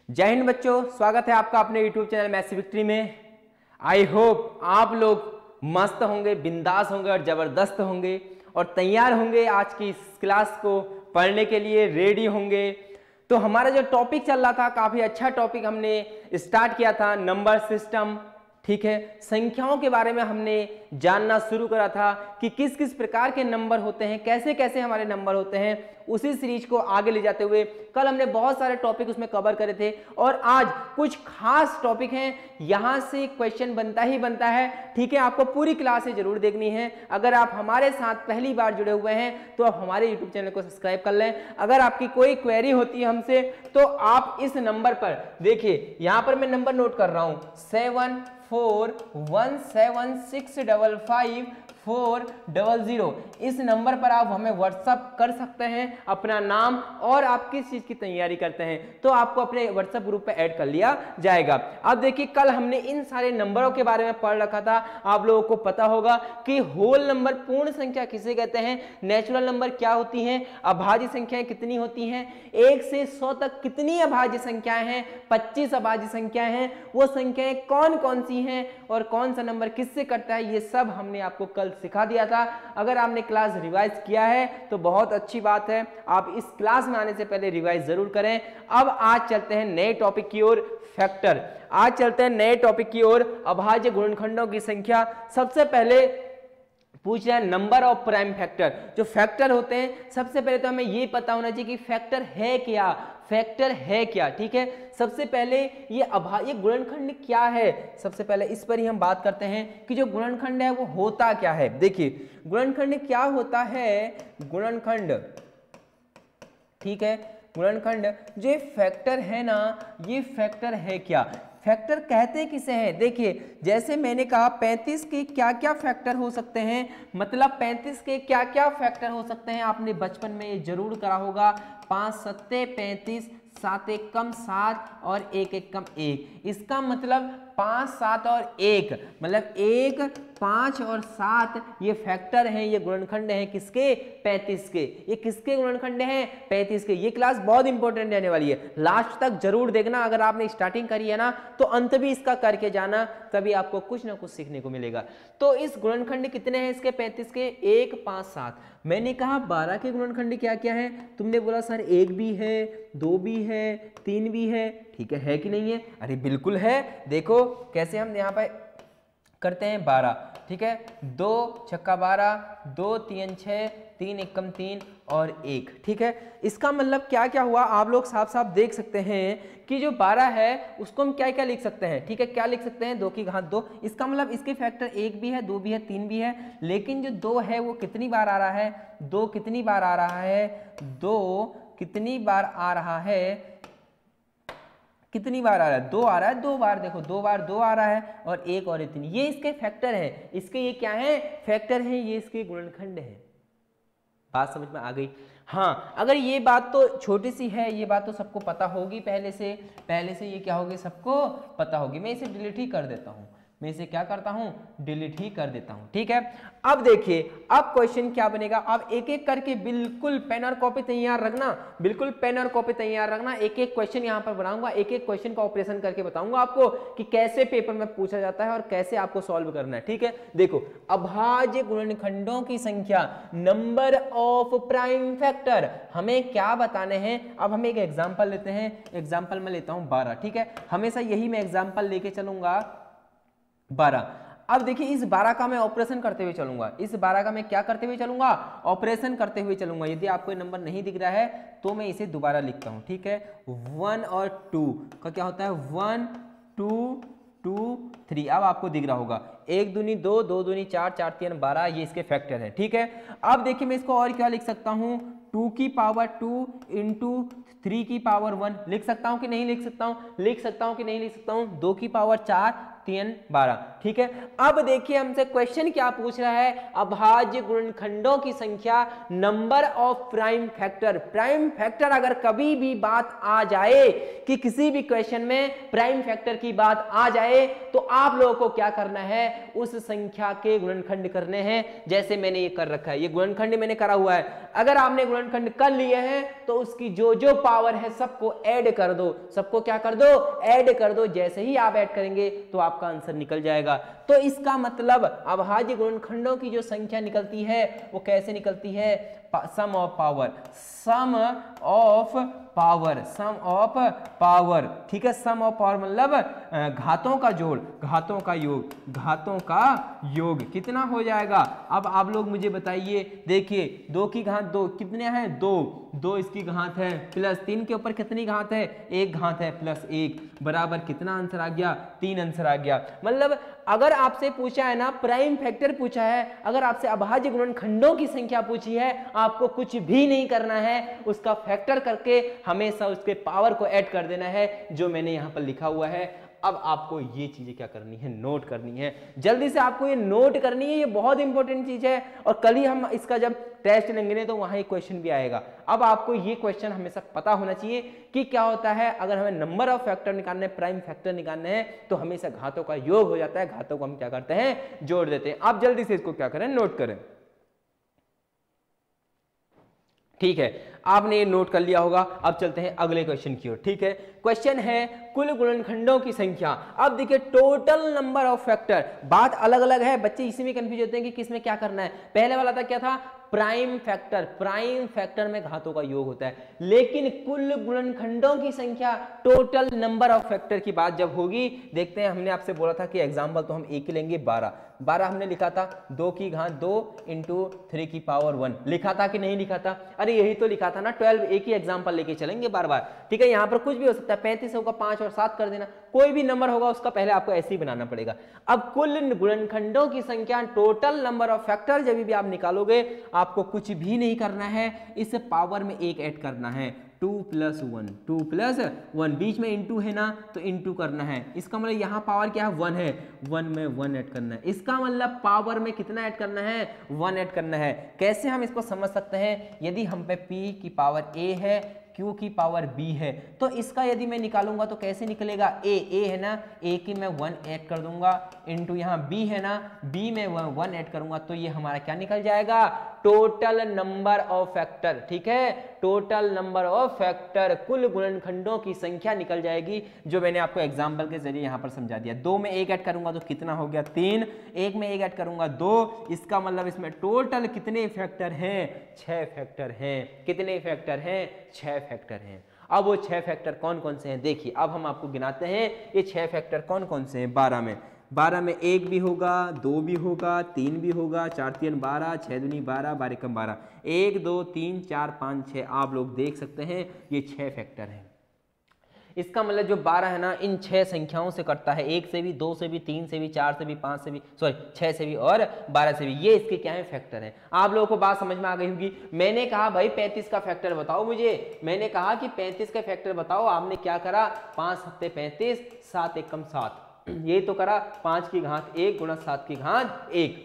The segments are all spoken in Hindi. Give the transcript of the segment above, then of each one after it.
जय हिंद बच्चों, स्वागत है आपका अपने YouTube चैनल मैथ्स विक्ट्री में। आई होप आप लोग मस्त होंगे, बिंदास होंगे और जबरदस्त होंगे और तैयार होंगे आज की इस क्लास को पढ़ने के लिए, रेडी होंगे। तो हमारा जो टॉपिक चल रहा था, काफी अच्छा टॉपिक हमने स्टार्ट किया था, नंबर सिस्टम। ठीक है, संख्याओं के बारे में हमने जानना शुरू करा था कि किस किस प्रकार के नंबर होते हैं, कैसे कैसे हमारे नंबर होते हैं। उसी सीरीज को आगे ले जाते हुए कल हमने बहुत सारे टॉपिक उसमें कवर करे थे और आज कुछ खास टॉपिक हैं, यहां से क्वेश्चन बनता ही बनता है। ठीक है, आपको पूरी क्लास जरूर देखनी है। अगर आप हमारे साथ पहली बार जुड़े हुए हैं तो आप हमारे यूट्यूब चैनल को सब्सक्राइब कर लें। अगर आपकी कोई क्वेरी होती है हमसे तो आप इस नंबर पर देखिए, यहां पर मैं नंबर नोट कर रहा हूं 7417655400। इस नंबर पर आप हमें व्हाट्सअप कर सकते हैं अपना नाम और आप किस चीज की तैयारी करते हैं, तो आपको अपने व्हाट्सएप ग्रुप पे ऐड कर लिया जाएगा। अब देखिए, कल हमने इन सारे नंबरों के बारे में पढ़ रखा था। आप लोगों को पता होगा कि होल नंबर, पूर्ण संख्या किसे कहते हैं, नेचुरल नंबर क्या होती हैं, अभाज्य संख्याएं कितनी होती हैं, 1 से 100 तक कितनी अभाज्य संख्याएं हैं, 25 अभाज्य संख्याएं हैं, वो संख्याएं कौन कौन सी हैं और कौन सा नंबर किससे कटता है, ये सब हमने आपको कल सिखा दिया था। अगर आपने क्लास रिवाइज किया है तो बहुत अच्छी बात है, आप इस क्लास में आने से पहले रिवाइज जरूर करें। अब आज चलते हैं नए टॉपिक की ओर, फैक्टर। आज चलते हैं नए टॉपिक की ओर, अभाज्य गुणनखंडों की संख्या। सबसे पहले पूछ रहे हैं नंबर ऑफ प्राइम फैक्टर। जो फैक्टर होते हैं, सबसे पहले तो हमें ये पता होना चाहिए कि फैक्टर है क्या, फैक्टर है क्या। ठीक है, सबसे पहले ये अभाज्य गुणनखंड क्या है, सबसे पहले इस पर ही हम बात करते हैं कि जो गुणनखंड है वो होता क्या है। देखिए, गुणनखंड क्या होता है, गुणनखंड, ठीक है, गुणनखंड जो फैक्टर है ना, ये फैक्टर है क्या, फैक्टर कहते किसे हैं। देखिए, जैसे मैंने कहा 35 के क्या क्या फैक्टर हो सकते हैं, मतलब 35 के क्या क्या फैक्टर हो सकते हैं, आपने बचपन में ये जरूर करा होगा। 5 सत्ते 35, 7 एक कम 7 और 1 एक कम 1। इसका मतलब 5 7 और 1, मतलब 1 5 और 7 ये फैक्टर हैं, ये गुणनखंड हैं किसके, 35 के। ये किसके गुणनखंड हैं, 35 के। ये क्लास बहुत इंपॉर्टेंट रहने वाली है, लास्ट तक जरूर देखना। अगर आपने स्टार्टिंग करी है ना तो अंत भी इसका करके जाना, तभी आपको कुछ ना कुछ सीखने को मिलेगा। तो इस गुणनखंड कितने हैं इसके, 35 के, 1 5 7। मैंने कहा 12 के गुणनखंड क्या क्या है, तुमने बोला सर 1 भी है, 2 भी है, 3 भी है। ठीक है कि नहीं है, अरे बिल्कुल है। देखो कैसे हम यहाँ पे करते हैं, 12, ठीक है, 2 छक्का 12, 2 3 6, 3 एक कम 3 और 1। ठीक है, इसका मतलब क्या क्या हुआ, आप लोग साफ साफ देख सकते हैं कि जो 12 है उसको हम क्या क्या लिख सकते हैं। ठीक है, क्या लिख सकते हैं, 2 की घात 2। इसका मतलब इसके फैक्टर 1 भी है, 2 भी है, 3 भी है। लेकिन जो 2 है वो कितनी बार आ रहा है, 2 कितनी बार आ रहा है, 2 कितनी बार आ रहा है, कितनी बार आ रहा है, 2 आ रहा है, 2 बार। देखो 2 बार 2 आ रहा है और 1 और इतनी, ये इसके फैक्टर है, इसके ये क्या है, फैक्टर है, ये इसके गुणनखंड है। बात समझ में आ गई। हाँ, अगर ये बात तो छोटी सी है, ये बात तो सबको पता होगी पहले से ये क्या होगी, सबको पता होगी। मैं इसे डिलीट ही कर देता हूँ, मैं इसे क्या करता हूं, डिलीट ही कर देता हूं। ठीक है, अब देखिए, अब क्वेश्चन क्या बनेगा। अब एक एक करके बिल्कुल पेन और कॉपी तैयार रखना, बिल्कुल पेन और कॉपी तैयार रखना। एक एक क्वेश्चन यहां पर बनाऊंगा, एक एक क्वेश्चन का ऑपरेशन करके बताऊंगा आपको कि कैसे पेपर में पूछा जाता है और कैसे आपको सॉल्व करना है। ठीक है, देखो, अभाज्य गुणनखंडों की संख्या, नंबर ऑफ प्राइम फैक्टर, हमें क्या बताने हैं। अब हम एक एग्जाम्पल लेते हैं, एग्जाम्पल में लेता हूं 12। ठीक है, हमेशा यही मैं एग्जाम्पल लेके चलूंगा, 12। अब देखिए, इस 12 का मैं ऑपरेशन करते हुए चलूंगा, इस 12 का मैं क्या करते हुए चलूंगा, ऑपरेशन करते हुए चलूंगा। यदि आपको ये नंबर नहीं दिख रहा है तो मैं इसे दोबारा लिखता हूं। ठीक है, 1 और 2 का क्या होता है, 1 2 2 3। अब आपको दिख रहा होगा, 1 दूनी 2, 2 दूनी 4, 4 3 12, ये इसके फैक्टर है। ठीक है, अब देखिए मैं इसको और क्या लिख सकता हूं, 2 की पावर 2 इंटू 3 की पावर 1 लिख सकता हूं कि नहीं लिख सकता हूं, लिख सकता हूं कि नहीं लिख सकता हूं। 2 की पावर 4, 3 12। ठीक है, अब देखिए हमसे क्वेश्चन क्या पूछ रहा है, अभाज्य गुणनखंडों की संख्या, number of prime factor. Prime factor अगर कभी भी बात आ जाए कि किसी भी क्वेश्चन में प्राइम फैक्टर की बात आ जाए तो आप लोगों को क्या करना है, उस संख्या के गुणनखंड करने हैं। जैसे मैंने ये कर रखा है, ये गुणनखंड मैंने करा हुआ है। अगर आपने गुणनखंड कर लिए हैं तो उसकी जो जो पावर है सबको ऐड कर दो, सबको क्या कर दो, ऐड कर दो। जैसे ही आप ऐड करेंगे तो आपका आंसर निकल जाएगा। तो इसका मतलब अभाज्य गुणनखंडों की जो संख्या निकलती है वो कैसे निकलती है, sum of power, sum of power, sum of power. ठीक है, सम ऑफ पावर मतलब घातों का जोड़, घातों का योग, घातों का योग कितना हो जाएगा। अब आप लोग मुझे बताइए, देखिए 2 की घात 2 कितने हैं, 2 इसकी घात है, प्लस 3 के ऊपर कितनी घात है, 1 घात है, प्लस 1 बराबर कितना आंसर आ गया, 3 आंसर आ गया। मतलब अगर आपसे पूछा है ना प्राइम फैक्टर पूछा है, अगर आपसे अभाज्य गुणनखंडों की संख्या पूछी है, आपको कुछ भी नहीं करना है, उसका फैक्टर करके हमेशा उसके पावर को ऐड कर देना है, जो मैंने यहां पर लिखा हुआ है। अब आपको ये चीजें क्या करनी है, नोट करनी है, जल्दी से आपको ये नोट करनी है, ये बहुत इंपॉर्टेंट चीज है। और कल ही हम इसका जब टेस्ट लेंगे तो वहां एक क्वेश्चन भी आएगा। अब आपको ये क्वेश्चन हमेशा पता होना चाहिए कि क्या होता है, अगर हमें नंबर ऑफ फैक्टर निकालने, प्राइम फैक्टर निकालने हैं तो हमेशा घातों का योग हो जाता है, घातों को हम क्या करते हैं, जोड़ देते हैं। आप जल्दी से इसको क्या करें, नोट करें। ठीक है, आपने ये नोट कर लिया होगा। अब चलते हैं अगले क्वेश्चन की ओर। ठीक है, क्वेश्चन है कुल गुणनखंडों की संख्या। अब देखिए टोटल नंबर ऑफ फैक्टर, बात अलग अलग है, बच्चे इसी में कंफ्यूज होते हैं कि किसमें क्या करना है। पहले वाला था क्या था, प्राइम फैक्टर, प्राइम फैक्टर में घातों का योग होता है, लेकिन कुल गुणनखंडों की संख्या, टोटल नंबर ऑफ फैक्टर की बात जब होगी, देखते हैं, हमने आपसे बोला था कि एग्जाम्पल तो हम एक ही लेंगे, 12 हमने लिखा था, 2 की घात 2 इंटू 3 की पावर 1 लिखा था कि नहीं लिखा था, अरे यही तो लिखा था ना 12, एक ही एग्जाम्पल लेके चलेंगे बार बार। ठीक है, यहाँ पर कुछ भी हो सकता है, 35 होगा, 5 और 7 कर देना, कोई भी नंबर होगा उसका पहले आपको ऐसे ही बनाना पड़ेगा। अब कुल गुणनखंडों की संख्या, टोटल नंबर ऑफ फैक्टर जब भी आप निकालोगे, आपको कुछ भी नहीं करना है, इस पावर में 1 ऐड करना है, 2 + 1, 2 + 1, बीच में इंटू है ना तो इंटू करना है। इसका मतलब यहाँ पावर क्या है, 1 है, 1 में 1 ऐड करना है। इसका मतलब पावर में कितना ऐड करना है, 1 ऐड करना है। कैसे हम इसको समझ सकते हैं, यदि हम पे p की पावर a है, q की पावर b है, तो इसका यदि मैं निकालूंगा तो कैसे निकलेगा, a है ना, a की मैं 1 ऐड कर दूंगा, इंटू यहाँ b है ना, b में 1 ऐड करूंगा, तो ये हमारा क्या निकल जाएगा, टोटल नंबर ऑफ फैक्टर। ठीक है, टोटल नंबर ऑफ फैक्टर, कुल गुणनखंडों की संख्या निकल जाएगी, जो मैंने आपको एग्जांपल के जरिए यहां पर समझा दिया। 2 में 1 ऐड करूंगा तो कितना हो गया, 3, 1 में 1 ऐड करूंगा 2, इसका मतलब इसमें टोटल कितने फैक्टर हैं, 6 फैक्टर हैं। कितने फैक्टर हैं, 6 फैक्टर हैं। अब वो 6 फैक्टर कौन कौन से हैं, देखिए अब हम आपको गिनाते हैं ये 6 फैक्टर कौन कौन से हैं। 12 में 1 भी होगा, 2 भी होगा, 3 भी होगा, 4 3 12, 6 दूनी 12, 12 एकम 12, 1 2 3 4 5 6, आप लोग देख सकते हैं ये 6 फैक्टर हैं। इसका मतलब जो 12 है ना, इन 6 संख्याओं से कटता है, 1 से भी, 2 से भी, 3 से भी, 4 से भी, 5 से भी, सॉरी 6 से भी और 12 से भी, ये इसके क्या है, फैक्टर है। आप लोगों को बात समझ में आ गई होगी। मैंने कहा भाई 35 का फैक्टर बताओ मुझे, मैंने कहा कि 35 का फैक्टर बताओ, आपने क्या करा, 5 सत्ते 35, 7 एकम 7, यही तो करा, 5 की घात 1 गुणा 7 की घात 1।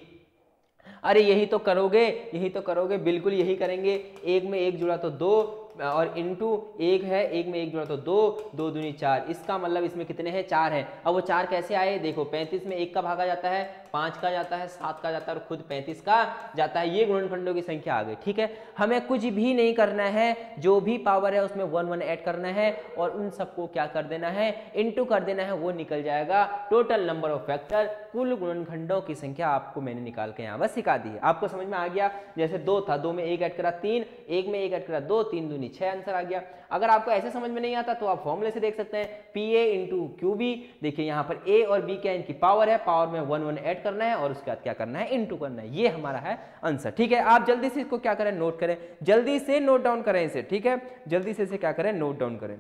अरे यही तो करोगे, यही तो करोगे, बिल्कुल यही करेंगे। 1 में 1 जुड़ा तो 2 और इंटू 1 है, 1 में 1 जुड़ा तो 2, 2 दूनी 4, इसका मतलब इसमें कितने हैं, 4 हैं। अब वो 4 कैसे आए, देखो 35 में 1 का भागा जाता है, 5 का जाता है, 7 का जाता है और खुद 35 का जाता है, ये गुणनखंडों की संख्या आ गई। ठीक है, हमें कुछ भी नहीं करना है, जो भी पावर है उसमें 1 1 ऐड करना है और उन सबको क्या कर देना है, इंटू कर देना है, वो निकल जाएगा टोटल नंबर ऑफ फैक्टर। कुल गुणनखंडों की संख्या आपको मैंने निकाल के यहाँ बस सिखा दी है, आपको समझ में आ गया। जैसे 2 था, 2 में 1 ऐड करा 3, 1 में 1 ऐड करा 2, 3 दूनी 6, आंसर आ गया। अगर आपको ऐसे समझ में नहीं आता तो आप फॉर्मूले से देख सकते हैं, PA इंटू QB। देखिए यहाँ पर A और B क्या इनकी पावर है, पावर में 1 1 ऐड करना है और उसके बाद क्या करना है, इंटू करना है, ये हमारा है आंसर। ठीक है, आप जल्दी से इसको क्या करें, नोट करें, जल्दी से नोट डाउन करें इसे। ठीक है, जल्दी से इसे क्या करें, नोट डाउन करें।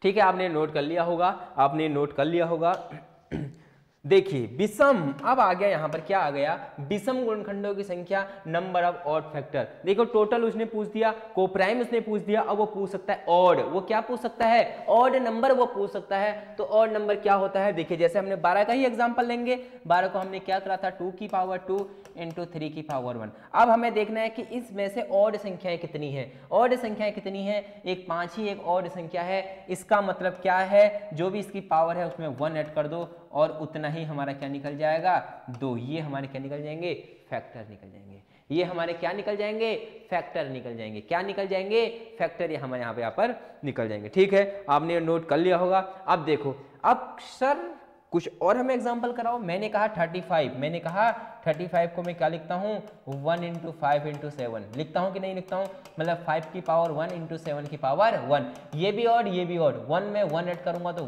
ठीक है, आपने नोट कर लिया होगा, आपने नोट कर लिया होगा। देखिए विषम, अब आ गया यहाँ पर क्या आ गया, विषम गुणनखंडों की संख्या, नंबर ऑफ ऑड फैक्टर। देखो टोटल उसने पूछ दिया, कोप्राइम उसने पूछ दिया, अब वो पूछ सकता है ऑड। वो क्या पूछ सकता है, ऑड नंबर वो पूछ सकता है। तो ऑड नंबर क्या होता है, देखिए जैसे हमने 12 का ही एग्जांपल लेंगे। 12 को हमने क्या करा था, 2 की पावर 2 इंटू 3 की पावर 1। अब हमें देखना है कि इसमें से ऑड संख्याएं कितनी है। ऑड संख्याएं कितनी है, एक 5 ही एक ऑड संख्या है। इसका मतलब क्या है, जो भी इसकी पावर है उसमें 1 ऐड कर दो और उतना ही हमारा क्या निकल जाएगा, 2। ये हमारे क्या निकल जाएंगे, फैक्टर निकल जाएंगे। ये हमारे क्या निकल जाएंगे, फैक्टर निकल जाएंगे। क्या निकल जाएंगे, फैक्टर। ये हमारे यहाँ पर निकल जाएंगे। ठीक है, आपने नोट कर लिया होगा। अब देखो, अब सर कुछ और हमें एग्जांपल कराओ। मैंने कहा 35, मैंने कहा 35 को मैं क्या लिखता हूँ, 1 इंटू 5 इंटू 7 लिखता हूँ कि नहीं लिखता हूँ, मतलब 5 की पावर 1 इंटू 7 की पावर 1। ये भी ऑड, ये भी ऑड। 1 में 1 ऐड करूंगा तो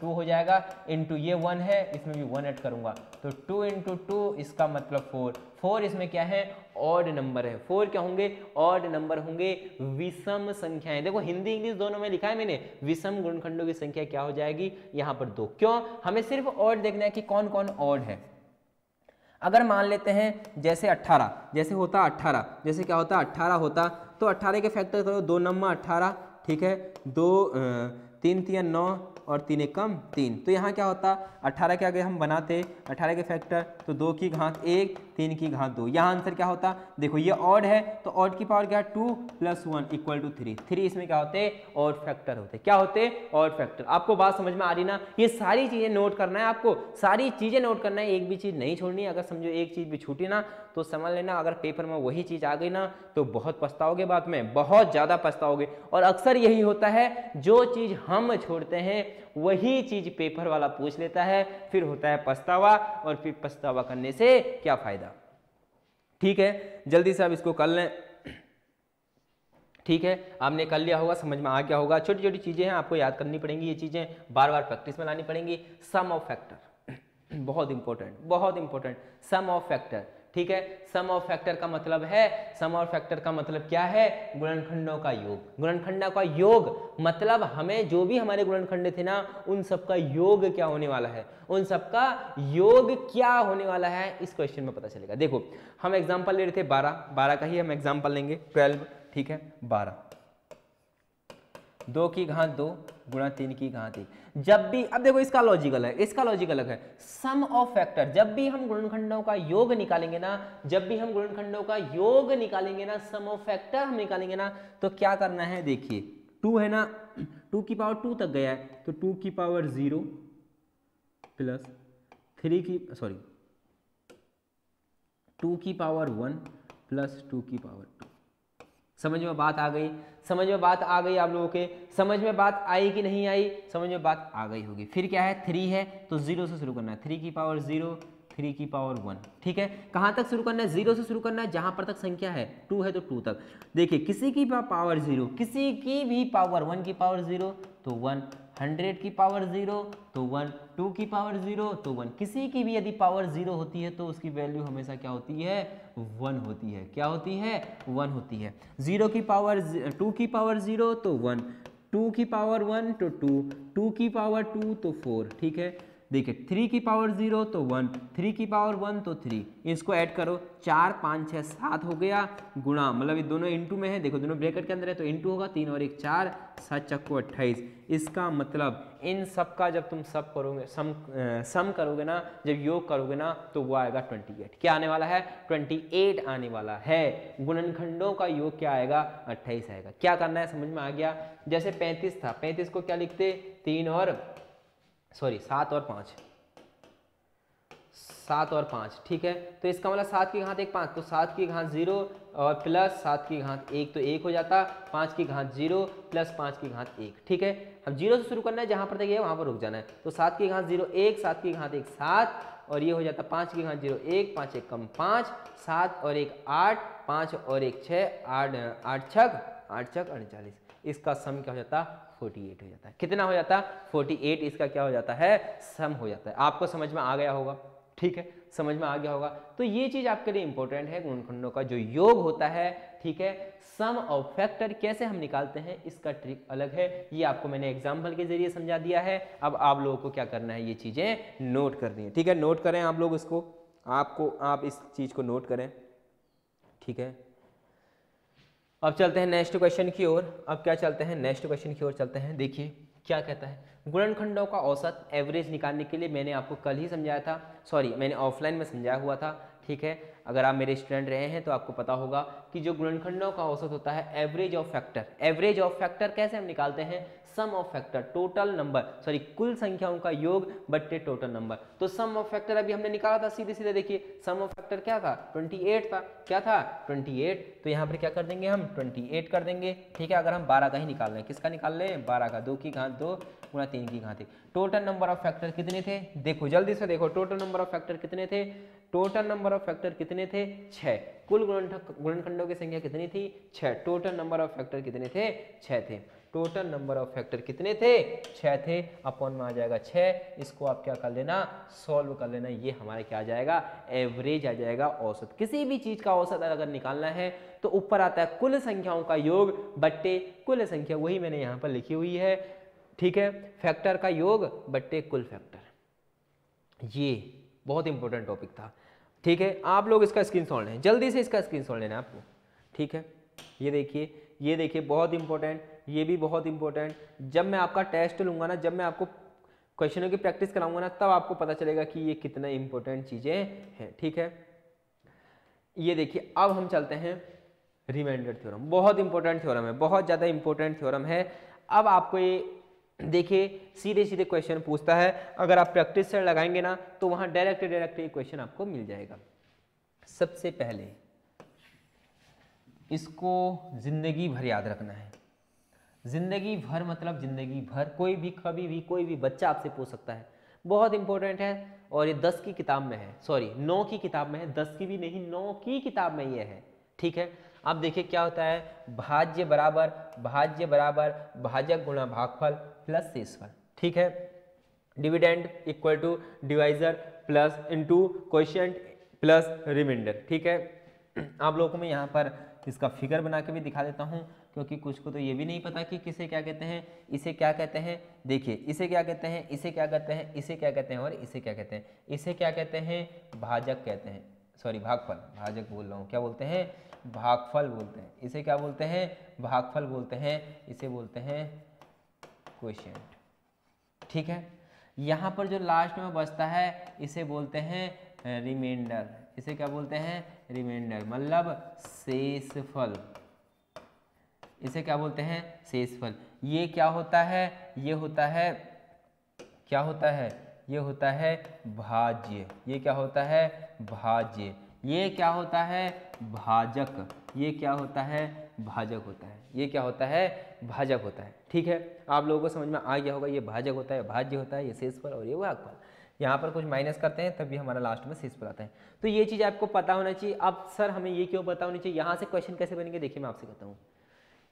2 हो जाएगा, इंटू ये 1 है, इसमें भी 1 ऐड करूंगा तो 2 इंटू 2, इसका मतलब 4। 4 इसमें क्या है, ऑड नंबर है। 4 क्या होंगे, ऑड नंबर होंगे, विषम संख्याएं। देखो हिंदी इंग्लिश दोनों में लिखा है मैंने, विषम गुणनखंडों की संख्या क्या हो जाएगी, यहाँ पर 2। क्यों, हमें सिर्फ ऑड देखना है कि कौन कौन ऑड है। अगर मान लेते हैं जैसे 18, जैसे होता 18, जैसे क्या होता 18 होता, तो 18 के फैक्टर करो, 2 नम्मा 18, ठीक है, 2 3 3 9 और 3 1 कम 3। तो यहाँ क्या होता, 18 के आगे हम बनाते 18 के फैक्टर, तो 2 की घात 1 3 की घात 2। यहाँ आंसर क्या होता, देखो ये ऑड है तो ऑड की पावर क्या, 2 + 1 = 3। 3 इसमें क्या होते, ऑड फैक्टर होते। क्या होते, ऑड फैक्टर। आपको बात समझ में आ रही ना, ये सारी चीजें नोट करना है आपको, सारी चीजें नोट करना है, एक भी चीज नहीं छोड़नी। अगर समझो एक चीज भी छूटी ना तो समझ लेना, अगर पेपर में वही चीज आ गई ना तो बहुत पछताओगे, बाद में बहुत ज्यादा पछताओगे। और अक्सर यही होता है, जो चीज हम छोड़ते हैं वही चीज पेपर वाला पूछ लेता है, फिर होता है पछतावा, और फिर पछतावा करने से क्या फायदा। ठीक है, जल्दी से आप इसको कर लें। ठीक है, आपने कर लिया होगा, समझ में आ गया होगा। छोटी छोटी चीजें हैं, आपको याद करनी पड़ेंगी, ये चीजें बार बार प्रैक्टिस में लानी पड़ेंगी। सम ऑफ फैक्टर बहुत इंपॉर्टेंट, बहुत इंपॉर्टेंट, सम ऑफ फैक्टर। ठीक है, सम ऑफ फैक्टर का मतलब है, सम ऑफ फैक्टर का मतलब क्या है, गुणनखंडों का योग। गुणनखंडों का योग मतलब हमें जो भी हमारे गुणनखंड थे ना, उन सबका योग क्या होने वाला है, उन सबका योग क्या होने वाला है, इस क्वेश्चन में पता चलेगा। देखो हम एग्जांपल ले रहे थे 12 का ही हम एग्जांपल लेंगे, 12। ठीक है, 12 2 की घात 2 गुणा 3 की घात 1। जब भी, अब देखो इसका लॉजिक अलग है, इसका लॉजिक अलग है। सम ऑफ फैक्टर, जब भी हम गुणनखंडों का योग निकालेंगे ना, जब भी हम गुणनखंडों का योग निकालेंगे ना, सम ऑफ फैक्टर हम निकालेंगे ना, तो क्या करना है, देखिए 2 है ना, 2 की पावर 2 तक गया है, तो 2 की पावर 0 प्लस 3 की, सॉरी 2 की पावर 1 प्लस 2 की पावर 2। समझ में बात आ गई, समझ में बात आ गई आप लोगों के, समझ में बात आई कि नहीं आई, समझ में बात आ गई होगी। फिर क्या है, 3 है तो 0 से शुरू करना है, 3 की पावर 0 3 की पावर 1। ठीक है, कहाँ तक शुरू करना है, 0 से शुरू करना है, जहां पर तक संख्या है 2 है तो 2 तक। देखिए किसी की पावर 0, किसी की भी पावर 1 की पावर 0 तो 1, 100 की पावर 0 तो 1, 2 की पावर 0 तो 1। किसी की भी यदि पावर 0 होती है तो उसकी वैल्यू हमेशा क्या होती है, 1 होती है। क्या होती है, 1 होती है। 0 की पावर 2 की पावर 0 तो 1, 2 की पावर 1 तो 2, 2 की पावर 2 तो 4। ठीक है, देखिए 3 की पावर 0 तो 1, 3 की पावर 1 तो 3। इसको ऐड करो, 4 5 6 7 हो गया, गुणा मतलब ये दोनों इंटू में है, देखो दोनों ब्रैकेट के अंदर है तो इंटू होगा, 3 और 1 4, 7 चक्को 28। इसका मतलब इन सब का जब तुम सब करोगे, सम करोगे ना, जब योग करोगे ना, तो वो आएगा 28। क्या आने वाला है, 28 आने वाला है। गुणनखंडों का योग क्या आएगा, 28 आएगा। क्या करना है, समझ में आ गया। जैसे 35 था, 35 को क्या लिखते, 7 और 5, 7 और 5। ठीक है, तो इसका मतलब 7 की घात 1 5, तो 7 की घात 0 और प्लस 7 की घात 1 तो 1 हो जाता, 5 की घात 0 प्लस 5 की घात 1। ठीक है, अब 0 से शुरू करना है, जहां पर तक है वहां पर रुक जाना है। तो 7 की घात 0 1, 7 की घात 1 7, और ये हो जाता 5 की घात 0 1, 5 1 कम 5, 7 और 1 8, 5 और 1 6, 8 छक 48। इसका सम क्या हो जाता, 48 हो जाता है। कितना हो जाता, 48 इसका क्या हो जाता है, सम हो जाता है। आपको समझ में आ गया होगा। ठीक है, समझ में आ गया होगा। तो ये चीज आपके लिए इंपॉर्टेंट है, गुणनखंडों का जो योग होता है, ठीक है, सम ऑफ फैक्टर कैसे हम निकालते हैं इसका ट्रिक अलग है। ये आपको मैंने एग्जाम्पल के जरिए समझा दिया है। अब आप लोगों को क्या करना है, ये चीजें नोट करनी है, ठीक है, नोट करें आप लोग इसको, आप इस चीज को नोट करें, ठीक है। अब चलते हैं नेक्स्ट क्वेश्चन की ओर। अब क्या चलते हैं, नेक्स्ट क्वेश्चन की ओर चलते हैं। देखिए क्या कहता है, गुणनखंडों का औसत एवरेज निकालने के लिए मैंने आपको कल ही समझाया था, सॉरी मैंने ऑफलाइन में समझाया हुआ था, ठीक है। अगर आप मेरे स्टूडेंट रहे हैं तो आपको पता होगा कि जो गुणनखंडों का औसत होता है average of factor, average of factor कैसे हम निकालते हैं, sum of factor total number, sorry कुल संख्याओं का योग बट्टे टोटल नंबर। तो सम ऑफ फैक्टर अभी हमने निकाला था, सीधे सीधे देखिए सम ऑफ फैक्टर क्या था, 28 था, क्या था 28। तो यहाँ पर क्या कर देंगे हम 28 कर देंगे, ठीक है। अगर हम 12 का ही निकाल रहे हैं, किसका निकाल रहे हैं, 12 का, 2 की घात 2 गुणा 3 की घात 1। टोटल नंबर ऑफ फैक्टर कितने थे, देखो जल्दी से देखो, टोटल नंबर ऑफ फैक्टर कितने थे, टोटल नंबर ऑफ फैक्टर कितने थे 6। कुल गुणनखंडों की संख्या कितनी थी 6। टोटल नंबर ऑफ फैक्टर कितने थे 6 थे। टोटल नंबर ऑफ फैक्टर कितने थे 6 थे। अपॉन में आ जाएगा 6, इसको आप क्या कर लेना, सॉल्व कर लेना। ये हमारे क्या आ जाएगा, एवरेज आ जाएगा, औसत। किसी भी चीज का औसत अगर निकालना है तो ऊपर आता है कुल संख्याओं का योग बट्टे कुल संख्या, वही मैंने यहाँ पर लिखी हुई है, ठीक है। फैक्टर का योग बट्टे कुल फैक्टर, ये बहुत इंपॉर्टेंट टॉपिक था, ठीक है। आप लोग इसका स्क्रीनशॉट लें, जल्दी से इसका स्क्रीनशॉट लेना है आपको, ठीक है। ये देखिए बहुत इंपॉर्टेंट, ये भी बहुत इंपॉर्टेंट। जब मैं आपका टेस्ट लूंगा ना, जब मैं आपको क्वेश्चनों की प्रैक्टिस कराऊंगा ना, तब आपको पता चलेगा कि ये कितना इंपॉर्टेंट चीजें हैं, ठीक है। ये देखिए अब हम चलते हैं रिमाइंडर थ्योरम, बहुत इंपॉर्टेंट थ्योरम है, बहुत ज्यादा इंपॉर्टेंट थ्योरम है। अब आपको ये देखिए सीधे सीधे क्वेश्चन पूछता है, अगर आप प्रैक्टिस से लगाएंगे ना तो वहां डायरेक्ट ये क्वेश्चन आपको मिल जाएगा। सबसे पहले इसको जिंदगी भर याद रखना है, जिंदगी भर मतलब जिंदगी भर, कोई भी कभी भी कोई भी बच्चा आपसे पूछ सकता है, बहुत इंपॉर्टेंट है। और ये 10 की किताब में है, सॉरी 9 की किताब में है, 10 की भी नहीं 9 की किताब में ये है, ठीक है। अब देखिए क्या होता है, भाज्य बराबर भाजक गुणा भागफल प्लस शेषफल, ठीक है। Dividend equal to divisor plus into quotient plus remainder, ठीक है। आप लोगों को मैं यहाँ पर इसका फिगर बना के भी दिखा देता हूँ, क्योंकि कुछ को तो ये भी नहीं पता कि किसे क्या कहते हैं, इसे क्या कहते हैं। देखिए इसे क्या कहते हैं, इसे क्या कहते हैं, इसे क्या कहते हैं और इसे क्या कहते हैं। इसे क्या कहते हैं, भाजक कहते हैं, सॉरी भागफल, भाजक बोल रहा हूँ, क्या बोलते हैं, भागफल बोलते हैं। इसे क्या बोलते हैं, भागफल बोलते हैं। इसे बोलते हैं क्वोशिएंट, ठीक है। यहाँ पर जो लास्ट में बचता है इसे बोलते हैं रिमाइंडर। इसे क्या बोलते हैं, रिमाइंडर, मतलब शेषफल। इसे क्या बोलते हैं, शेषफल। ये क्या होता है, ये होता है, क्या होता है, ये होता है भाज्य। ये क्या होता है, भाज्य। ये क्या होता है, भाजक। ये क्या होता है, भाजक होता है। ये क्या होता है, भाजक होता है, ठीक है। आप लोगों को समझ में आ गया होगा, ये भाजक होता है, भाज्य होता है, ये शेषफल और ये भागफल। यहाँ पर कुछ माइनस करते हैं तभी हमारा लास्ट में शेषफल आता है। तो ये चीज़ आपको पता होना चाहिए। अब सर हमें ये क्यों पता होनी चाहिए, यहाँ से क्वेश्चन कैसे बनेंगे, देखिए मैं आपसे कहता हूँ।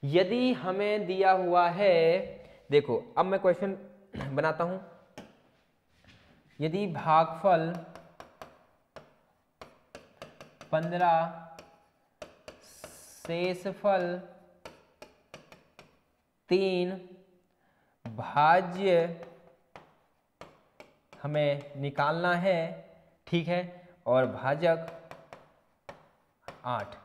यदि हमें दिया हुआ है, देखो अब मैं क्वेश्चन बनाता हूँ, यदि भागफल 15 शेषफल 3 भाज्य हमें निकालना है, ठीक है, और भाजक 8,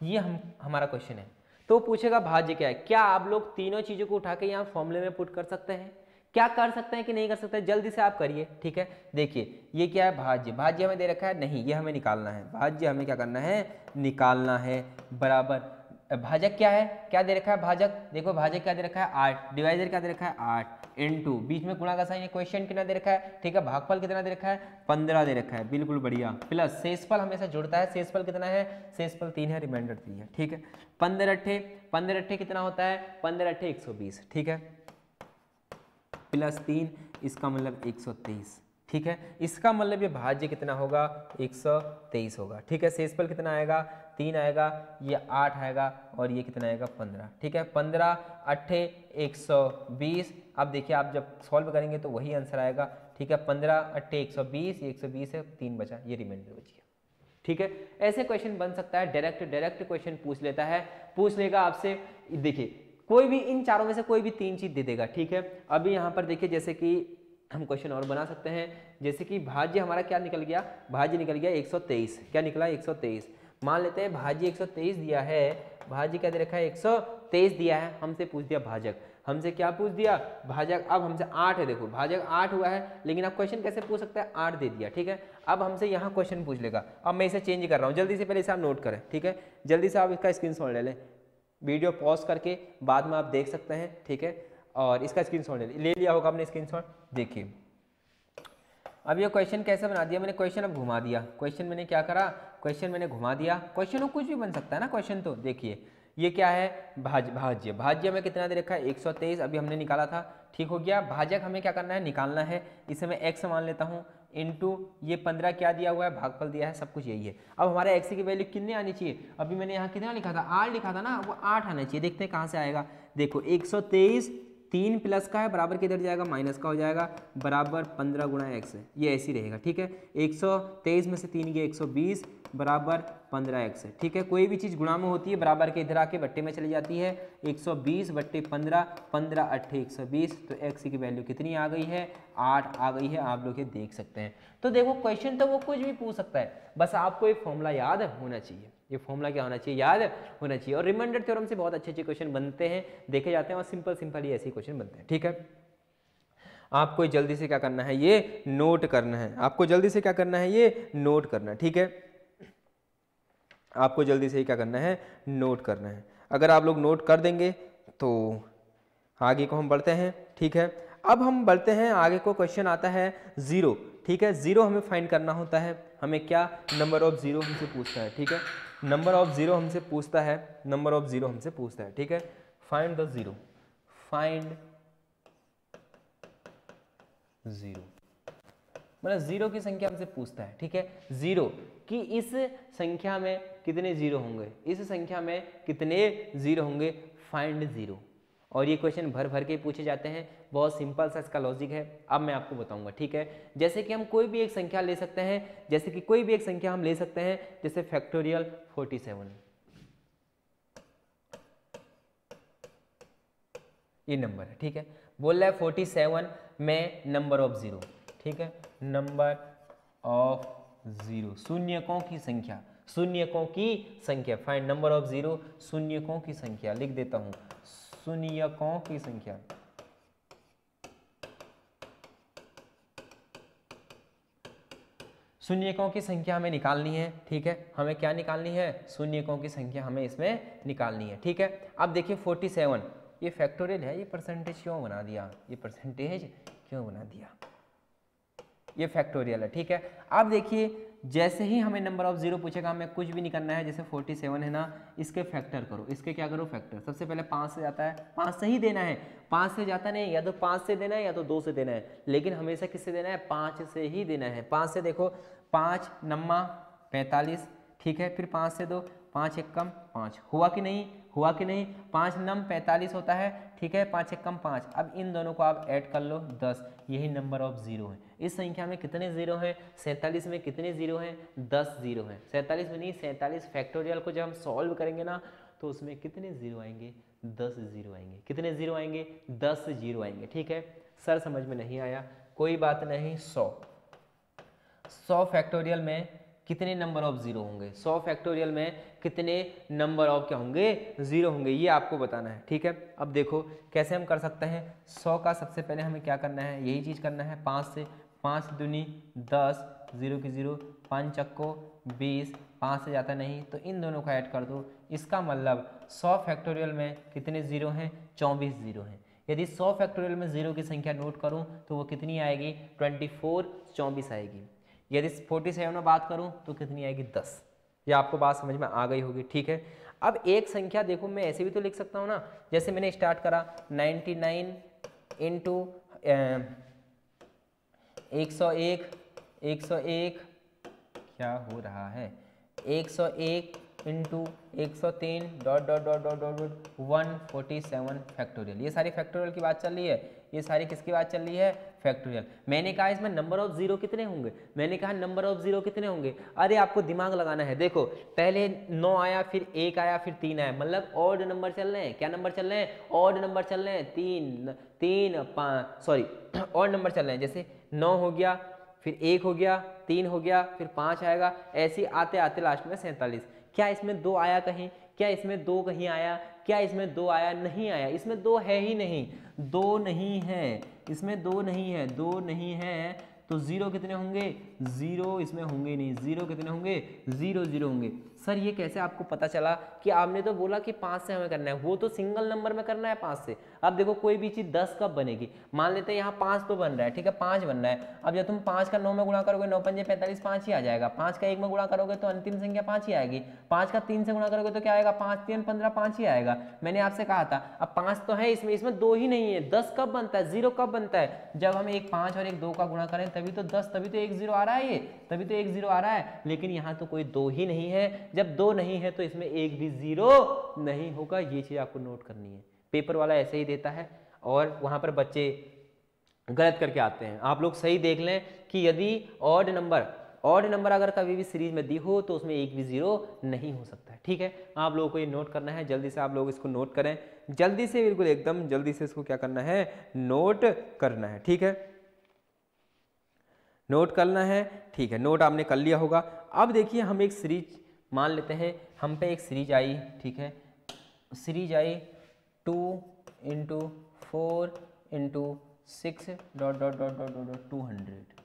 ये हमारा क्वेश्चन है। तो पूछेगा भाज्य क्या है। क्या आप लोग तीनों चीजों को उठा के यहाँ फॉर्मूले में पुट कर सकते हैं, क्या कर सकते हैं कि नहीं कर सकते, जल्दी से आप करिए, ठीक है। देखिए ये क्या है, भाज्य, भाज्य हमें दे रखा है, नहीं ये हमें निकालना है, भाज्य हमें क्या करना है, निकालना है, बराबर भाजक क्या है, क्या दे रखा है भाजक, देखो भाजक क्या दे रखा है 8, डिवाइजर क्या दे रखा है 8, इनटू बीच में गुणा का साइन है, क्वेश्चन कितना दे रखा है, ठीक है, भागफल कितना दे रखा है 15 दे रखा है, बिल्कुल बढ़िया, प्लस शेषफल हमेशा जुड़ता है, शेषफल कितना है, शेषफल 3 है, रिमाइंडर 3 है, ठीक है। 15 अट्ठे कितना होता है, 15 अट्ठे 120, ठीक है, प्लस 3, इसका मतलब 123, ठीक है। इसका मतलब ये भाज्य कितना होगा, 123 होगा, ठीक है। शेषफल कितना आएगा, 3 आएगा, ये 8 आएगा और ये कितना आएगा 15, ठीक है। 15 अट्ठे 120। अब देखिए आप जब सॉल्व करेंगे तो वही आंसर आएगा, ठीक है, 15 अट्ठे 120, ये 120 है, 3 बचा, ये रिमाइंडर बच गया। ठीक है, ऐसे क्वेश्चन बन सकता है, डायरेक्ट क्वेश्चन पूछ लेता है, पूछ लेगा आपसे। देखिए कोई भी इन चारों में से कोई भी 3 चीज दे देगा। ठीक है, अभी यहाँ पर देखिए जैसे कि हम क्वेश्चन और बना सकते हैं, जैसे कि भाज्य हमारा क्या निकल गया, भाज्य निकल गया 123, क्या निकला 123। मान लेते हैं भाज्य 123 दिया है, भाज्य क्या दे रखा है 123 दिया है, हमसे पूछ दिया भाजक, हमसे क्या पूछ दिया भाजक। अब हमसे 8 है, देखो भाजक 8 हुआ है, लेकिन अब क्वेश्चन कैसे पूछ सकता है 8 दे दिया। ठीक है, अब हमसे यहाँ क्वेश्चन पूछ लेगा। अब मैं इसे चेंज कर रहा हूँ, जल्दी से पहले इसे आप नोट करें। ठीक है, जल्दी से आप इसका स्क्रीनशॉट ले लें, वीडियो पॉज करके बाद में आप देख सकते हैं। ठीक है, और इसका स्क्रीनशॉट ले लिया होगा आपने स्क्रीनशॉट। देखिए अब ये क्वेश्चन कैसे बना दिया मैंने, क्वेश्चन अब घुमा दिया, क्वेश्चन मैंने क्या करा, क्वेश्चन मैंने घुमा दिया। क्वेश्चन कुछ भी बन सकता है ना क्वेश्चन, तो देखिए ये क्या है भाज्य, भाज्य में कितना दे रखा है 123, अभी हमने निकाला था। ठीक हो गया, भाजक हमें क्या करना है निकालना है, इसे मैं x मान लेता हूँ, इनटू ये 15 क्या दिया हुआ है भागफल दिया है, सब कुछ यही है। अब हमारे x की वैल्यू कितनी आनी चाहिए, अभी मैंने यहाँ कितना लिखा था 8 लिखा था ना, वो 8 आना चाहिए। देखते हैं कहाँ से आएगा, देखो 123 3 प्लस का है बराबर किधर जाएगा माइनस का हो जाएगा, बराबर 15 गुणा x है, ये ऐसे ही रहेगा। ठीक है, 123 में से 3 गए 120 बराबर 15x है। ठीक है, कोई भी चीज़ गुणा में होती है बराबर के इधर आके बट्टे में चली जाती है, 120 बट्टे 15, 15 अट्ठे 120, तो x की वैल्यू कितनी आ गई है 8 आ गई है, आप लोग ये देख सकते हैं। तो देखो क्वेश्चन तो वो कुछ भी पूछ सकता है, बस आपको एक फॉर्मूला याद होना चाहिए। ये फॉर्मूला क्या होना चाहिए, याद होना चाहिए। और रिमाइंडर थ्योरम से बहुत अच्छे क्वेश्चन बनते हैं, देखे जाते हैं, और सिंपल ही ऐसे क्वेश्चन बनते हैं। ठीक है, आपको जल्दी से क्या करना है ये नोट करना है, आपको जल्दी से क्या करना है ये नोट करना है। ठीक है, आपको जल्दी से क्या करना है नोट करना है। अगर आप लोग नोट कर देंगे तो आगे को हम बढ़ते हैं। ठीक है, अब हम बढ़ते हैं आगे को, क्वेश्चन आता है 0। ठीक है, 0 हमें फाइंड करना होता है, हमें क्या नंबर ऑफ 0 हमसे पूछता है। ठीक है, नंबर ऑफ 0 हमसे पूछता है, नंबर ऑफ 0 हमसे पूछता है। ठीक है, फाइंड द 0, फाइंड 0 मतलब 0 की संख्या हमसे पूछता है। ठीक है, 0 कि इस संख्या में कितने 0 होंगे, इस संख्या में कितने 0 होंगे, फाइंड 0। और ये क्वेश्चन भर भर के पूछे जाते हैं, बहुत सिंपल सा इसका लॉजिक है, अब मैं आपको बताऊंगा। ठीक है, जैसे कि हम कोई भी एक संख्या ले सकते हैं, जैसे कि कोई भी एक संख्या हम ले सकते हैं, जैसे फैक्टोरियल 47, ये नंबर है। ठीक है, बोल रहा है 47 में नंबर ऑफ 0। ठीक है, नंबर ऑफ 0 शून्यकों की संख्या, शून्यकों की संख्या, फाइंड नंबर ऑफ 0 शून्यकों की संख्या, लिख देता हूं शून्यकों की संख्या। शून्यकों की संख्या हमें निकालनी है। ठीक है, हमें क्या निकालनी है, शून्यकों की संख्या हमें इसमें निकालनी है। ठीक है, अब देखिए 47 ये फैक्टोरियल है, ये परसेंटेज क्यों बना दिया, ये परसेंटेज क्यों बना दिया, ये फैक्टोरियल है। ठीक है, अब देखिए जैसे ही हमें नंबर ऑफ 0 पूछेगा, हमें कुछ भी नहीं करना है, जैसे 47 है ना, इसके फैक्टर करो, इसके क्या करो फैक्टर। सबसे पहले 5 से जाता है, 5 से ही देना है, 5 से जाता नहीं, या तो 5 से देना है या तो 2 से देना है, लेकिन हमेशा किससे देना है 5 से ही देना है। 5 से देखो 5 नम्मा 45, ठीक है, फिर 5 से 2 5 एक कम 5, हुआ कि नहीं, हुआ कि नहीं, 5 नम 45 होता है। ठीक है, 5 एक कम 5, अब इन दोनों को आप ऐड कर लो 10, यही नंबर ऑफ 0 है। इस संख्या में कितने 0 हैं, 47 में कितने 0 हैं, 10 0 हैं। 47 में नहीं, 47 फैक्टोरियल को जब हम सॉल्व करेंगे ना, तो उसमें कितने 0 आएंगे, 10 0 आएंगे। कितने 0 आएंगे, 10 0 आएंगे। ठीक है सर, समझ में नहीं आया, कोई बात नहीं। 100 फैक्टोरियल में कितने नंबर ऑफ 0 होंगे, 100 फैक्टोरियल में कितने नंबर ऑफ क्या होंगे, 0 होंगे, ये आपको बताना है। ठीक है, अब देखो कैसे हम कर सकते हैं। 100 का सबसे पहले हमें क्या करना है, यही चीज़ करना है, 5 से, 5 दूनी 10, 0 की 0, 5 चक्को 20, 5 से जाता नहीं, तो इन दोनों को ऐड कर दो। इसका मतलब 100 फैक्टोरियल में कितने 0 हैं, 24 0 हैं। यदि 100 फैक्टोरियल में 0 की संख्या नोट करूं तो वो कितनी आएगी, 24 आएगी। यदि 47 में बात करूं तो कितनी आएगी, 10। ये आपको बात समझ में आ गई होगी। ठीक है, अब एक संख्या देखो, मैं ऐसे भी तो लिख सकता हूं ना, जैसे मैंने स्टार्ट करा 99 इंटू 101 क्या हो रहा है, 101 into 103 dot dot dot dot dot dot 147 factorial. ये सारी फैक्टोरियल की बात चल रही है, ये सारी किसकी बात चल रही है, फैक्टोरियल। मैंने कहा इसमें नंबर ऑफ जीरो कितने होंगे, मैंने कहा नंबर ऑफ जीरो कितने होंगे, अरे आपको दिमाग लगाना है। देखो पहले 9 आया, फिर 1 आया, फिर 3 आया, मतलब ऑड नंबर चल रहे हैं। क्या नंबर चल रहे हैं, ऑड नंबर चल रहे हैं। 3 5 सॉरी ऑड नंबर चल रहे हैं। जैसे 9 हो गया, फिर 1 हो गया, 3 हो गया, फिर 5 आएगा, ऐसे आते आते लास्ट में 47। क्या इसमें 2 आया कहीं, क्या इसमें 2 कहीं आया, क्या इसमें 2 आया, नहीं आया। इसमें 2 है ही नहीं, 2 नहीं है, इसमें 2 नहीं है, 2 नहीं है, तो जीरो कितने होंगे, जीरो इसमें होंगे नहीं। जीरो कितने होंगे, 0 0 होंगे। सर ये कैसे आपको पता चला कि आपने तो बोला कि 5 से हमें करना है, वो तो सिंगल नंबर में करना है 5 से। अब देखो कोई भी चीज़ 10 कब बनेगी, मान लेते हैं यहाँ 5 तो बन रहा है, ठीक है 5 बन रहा है। अब जब तुम 5 का 9 में गुणा करोगे, 9 पंजे 45, 5 ही आ जाएगा। 5 का 1 में गुणा करोगे तो अंतिम संख्या 5 ही आएगी। 5 का 3 से गुणा करोगे तो क्या आएगा, 5 3 15, 5 ही आएगा। मैंने आपसे कहा था अब 5 तो है इसमें, इसमें 2 ही नहीं है। 10 कब बनता है, 0 कब बनता है, जब हम एक 5 और एक 2 का गुणा करें तभी तो 10, तभी तो 1 0 आ रहा है, ये तभी तो 1 0 आ रहा है। लेकिन यहाँ तो कोई 2 ही नहीं है, जब 2 नहीं है तो इसमें एक भी 0 नहीं होगा। ये चीज आपको नोट करनी है, पेपर वाला ऐसे ही देता है और वहां पर बच्चे गलत करके आते हैं। आप लोग सही देख लें कि यदि ऑड नंबर अगर कभी भी सीरीज में दी हो तो उसमें एक भी 0 नहीं हो सकता है। ठीक है, आप लोगों को ये नोट करना है, जल्दी से आप लोग इसको नोट करें, जल्दी से, बिल्कुल एकदम जल्दी से इसको क्या करना है, नोट करना है। ठीक है, नोट करना है। ठीक है, नोट आपने कर लिया होगा। अब देखिए हम एक सीरीज मान लेते हैं, हम पे एक सीरीज आई, ठीक है, सीरीज आई 2 × 4 × 6 dot dot dot dot dot 200।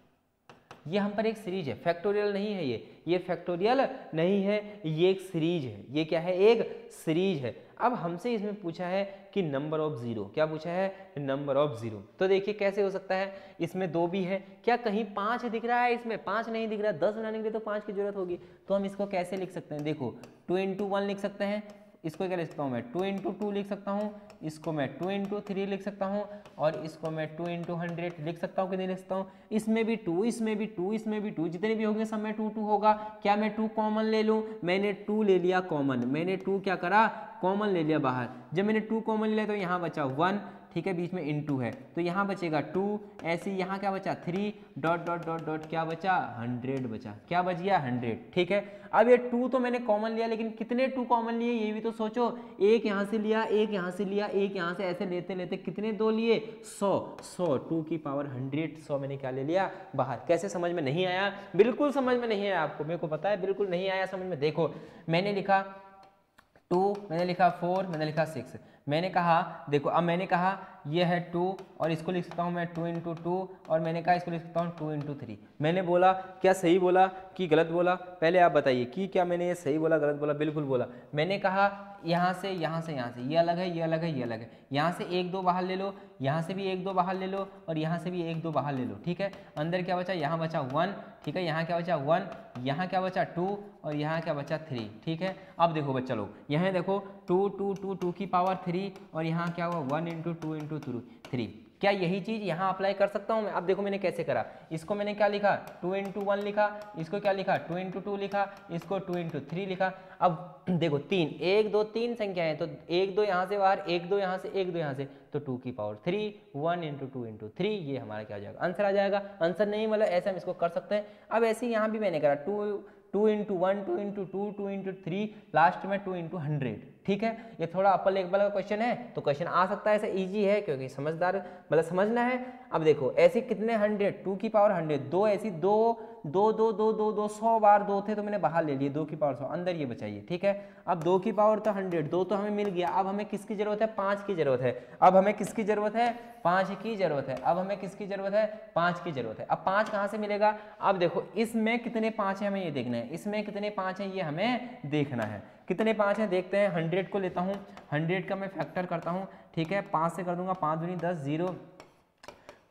ये हम पर एक सीरीज है, फैक्टोरियल नहीं है ये फैक्टोरियल नहीं है, ये एक सीरीज है। ये क्या है, एक सीरीज है। अब हमसे इसमें पूछा है कि नंबर ऑफ जीरो, क्या पूछा है, नंबर ऑफ जीरो। तो देखिए कैसे हो सकता है, इसमें 2 भी है, क्या कहीं 5 दिख रहा है, इसमें 5 नहीं दिख रहा है। 10 बनाने के लिए तो 5 की जरूरत होगी, तो हम इसको कैसे लिख सकते हैं, देखो 2 × 1 लिख सकते हैं, इसको क्या लिख सकता हूँ मैं, 2 × 2 लिख सकता हूँ, इसको मैं 2 × 3 लिख सकता हूँ, और इसको मैं 2 × 100 लिख सकता हूँ कि नहीं लिख सकता हूँ। इसमें भी 2, इसमें भी 2, इसमें भी 2, जितने भी होंगे सब में 2 2 होगा। क्या मैं 2 कॉमन ले लूँ, मैंने 2 ले लिया कॉमन, मैंने 2 क्या करा, कॉमन ले लिया बाहर। जब मैंने 2 कॉमन ले लिया तो यहाँ बचा 1, ठीक है, बीच में इनटू है तो यहाँ बचेगा 2, ऐसे यहाँ क्या बचा 3 डॉट डॉट डॉट डॉट क्या बचा 100 बचा, क्या बच गया 100। ठीक है, अब ये 2 तो मैंने कॉमन लिया, लेकिन कितने 2 कॉमन लिए ये भी तो सोचो। एक यहाँ से लिया, एक यहाँ से लिया, एक यहाँ से, ऐसे लेते लेते कितने 2 लिए, 100 2 की पावर 100, 100 मैंने क्या ले लिया बाहर। कैसे, समझ में नहीं आया, बिल्कुल समझ में नहीं आया आपको, मेरे को पता है बिल्कुल नहीं आया समझ में। देखो मैंने लिखा 2, मैंने लिखा 4, मैंने लिखा 6, मैंने कहा देखो, अब मैंने कहा ये है 2 और इसको लिख सकता हूँ मैं 2 × 2, और मैंने कहा इसको लिख सकता हूँ 2 × 3। मैंने बोला, क्या सही बोला कि गलत बोला, पहले आप बताइए कि क्या मैंने ये सही बोला गलत बोला। बिल्कुल बोला। मैंने कहा यहाँ से यहाँ से यहाँ से, ये अलग है, ये अलग है, ये अलग है, यहाँ से 1 2 बाहर ले लो, यहाँ से भी 1 2 बाहर ले लो, और यहाँ से भी 1 2 बाहर ले लो। ठीक है, अंदर क्या बचा, यहाँ बचा 1, ठीक है, यहाँ क्या बचा 1, यहाँ क्या बचा 2, और यहाँ क्या बचा 3। ठीक है, अब देखो बच्चा लोग, यहाँ देखो 2 2 2 2 की पावर 3, और यहाँ क्या हुआ 1 × 2 × 3। क्या यही चीज यहाँ अप्लाई कर सकता हूँ मैं? अब देखो मैंने कैसे करा, इसको मैंने क्या लिखा 2 × 1 लिखा, इसको क्या लिखा 2 × 2 लिखा, इसको 2 × 3 लिखा। अब देखो 3 1 2 3 संख्या है, तो 1 2 यहाँ से बाहर, 1 2 यहाँ से, 1 2 यहाँ से, तो 2 की पावर 3, 1 × 2 × 3, ये हमारा क्या आ जाएगा, आंसर आ जाएगा। आंसर नहीं मतलब ऐसे हम इसको कर सकते हैं। अब ऐसे यहाँ भी मैंने करा 2 × 1 2 × 2 2 × 3, लास्ट में 2 × 100। ठीक है, ये थोड़ा अपर लेवल का क्वेश्चन है, तो क्वेश्चन आ सकता है, ऐसा इजी है क्योंकि समझदार मतलब समझना है। अब देखो ऐसे कितने 100, 2 की पावर 100, 2 ऐसी 2 2 2 2 2 2 100 बार 2 थे तो मैंने बाहर ले लिए, 2 की पावर 100 अंदर ये बचाइए। ठीक है, अब 2 की पावर तो 100, 2 तो हमें मिल गया। अब हमें किसकी जरूरत है, 5 की जरूरत है। अब हमें किसकी जरूरत है, 5 की जरूरत है। अब हमें किसकी जरूरत है, 5 की जरूरत है। अब 5 कहाँ से मिलेगा, अब देखो इसमें कितने 5 है हमें ये देखना है, इसमें कितने 5 है ये हमें देखना है। कितने 5 हैं देखते हैं, 100 को लेता हूँ, 100 का मैं फैक्टर करता हूँ। ठीक है, 5 से कर दूंगा, 5 दूनी 10, 0